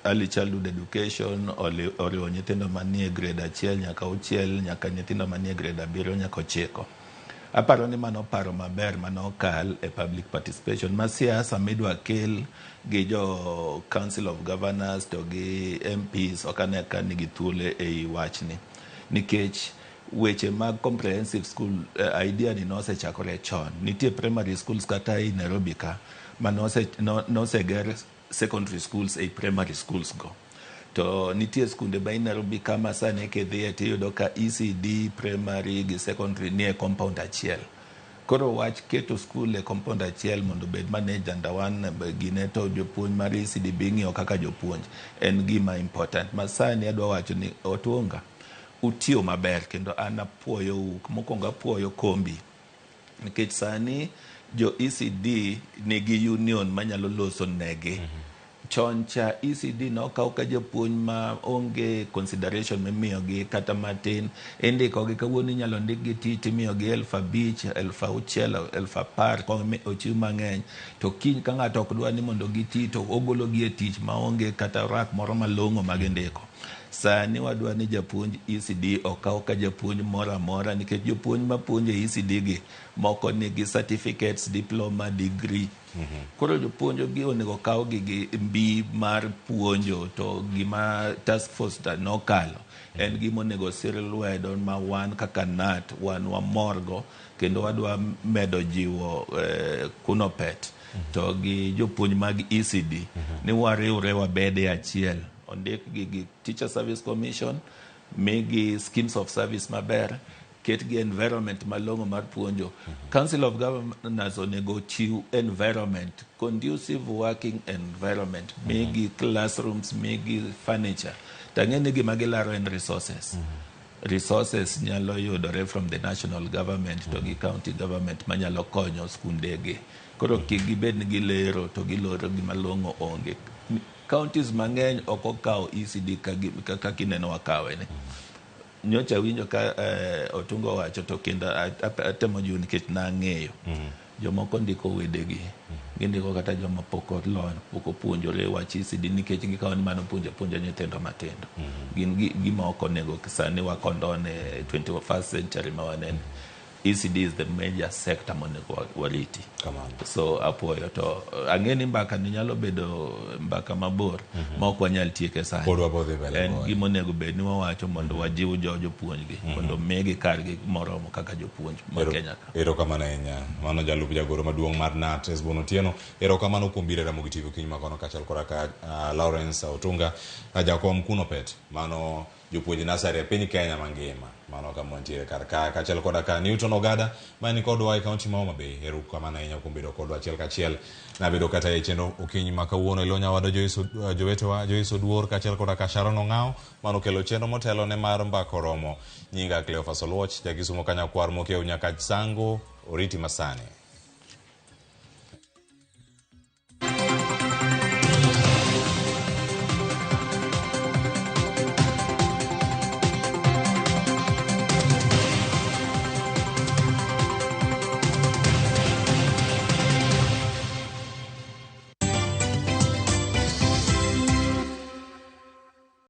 early childhood education oriwo nyithindo manie grade 1 nyaka 6 nyaka nyithindo manie grade 7 nyaka 9. Aparo ni mano paro maber manokal e public participation ma siasa midwa kel gi jo Council of Governors to gi MPs okane ka nigi thuolo e wachni nikech weche mag comprehensive school idea ni nosechakore chon. Nitie primary schools kata i Nairobi ka noseger secondary schools e primary schools go. To nitie skunde ba Nairobi kama sane kedhie tiyudo ka ECD primary gi secondary nie compound achiel. Koro wach keto school e compound achiel mondo bed managed under one gine to jopuonj mar ECD bing'iyo kaka jopuonj en gima important. Masani adwa wacho ni Otunga utiyo maber kendo an apuoyo mokwongo apuoyo kombi nikech sani jo ECD nigi union manyalo loso negi. Choncha ECD nokaw ka japuonj ma onge consideration mimiyogi kata matin indiko gi kawuono inyalo ndik gi tich imiyogi 5,000, 6,000, 10,000 kwa ochiw mang'eny to kiny ka ng'ato ok dwa ni mondo giti to ogologi e tich maonge kata rak moro malong'o magindiko. Sani wadwa ni japuonj ECD okaw ka japuonj moro amora nikech jopuonj mapuonjo ECD gi moko nigi certificates, diploma, degree. Koro jopuonjo gi onego kaw gi mbi mar puonjo to gima task force ta nokalo en gima onego sir lwedo ma wan kaka NAT wan wamorgo kendo wadwa medo jiwo Kunopet to gi jopuonj mag ECD ni wariwre wabede achiel ondik gi Teacher Service Commission migi schemes of service maber ket gi environment malongo mar puonjo. Council of Governors onego chiw environment, conducive working environment, migi classrooms, migi furniture. Tang'eni gima gilaro en resources. Resources nyalo yudore from the national government to gi county government manyalo konyo skundegi. Koro kigibed ni gilero to giloro gima longo onge. Counties mang'eny ok okawo ECD kaka kineno wakawe ne. Nyocha winjo ka Otunga wacho to kendo atemo jiwo nikech nang'eyo. Jomoko ndiko wedegi. Gindiko kata joma pok olony, pok opuonjore wach ECD nikech gikawo ni mano puonjo nyithindo matindo. Gin gima ok onego sani wakondone 21st century ma wanene. ECD is the major sector monego wariti. So apoyo to ang'eni mbaka ni nyalo bedo mbaka mabor ma ok wanyal tieke sani. En gima onego bed ni wawacho mondo wajiw jopuonjgi mondo megi kargi moromo kaka jopuonj ma Kenya. Erokamano ahinya. Mano jalup jagoro maduong' mar NAT Hesbon Otieno. Erokamano kuom biro Ramogi TV kiny makono kachal koraka Lawrence Otunga jakom kuno pet. Mano jopuonj nasari e piny Kenya mangima. Mano kama wantiere kar ka kachal kodaka Newton Ogada mani kodwa e kaunti ma Homa Bay. Erokamano ahinya kuom bedo kodwa achiel kachiel. Nabedo kata e chenro okinyi ma kawuono ilonya wado jowetewa Joyce Oduor kachal kodaka Sharon Ong'aw. Mano kelo chenro motelo ne mar mbako romo. Nyinga Cleophas Oluoch, Jakisumo Kanyakwar mokiew nyaka sango oriti masane.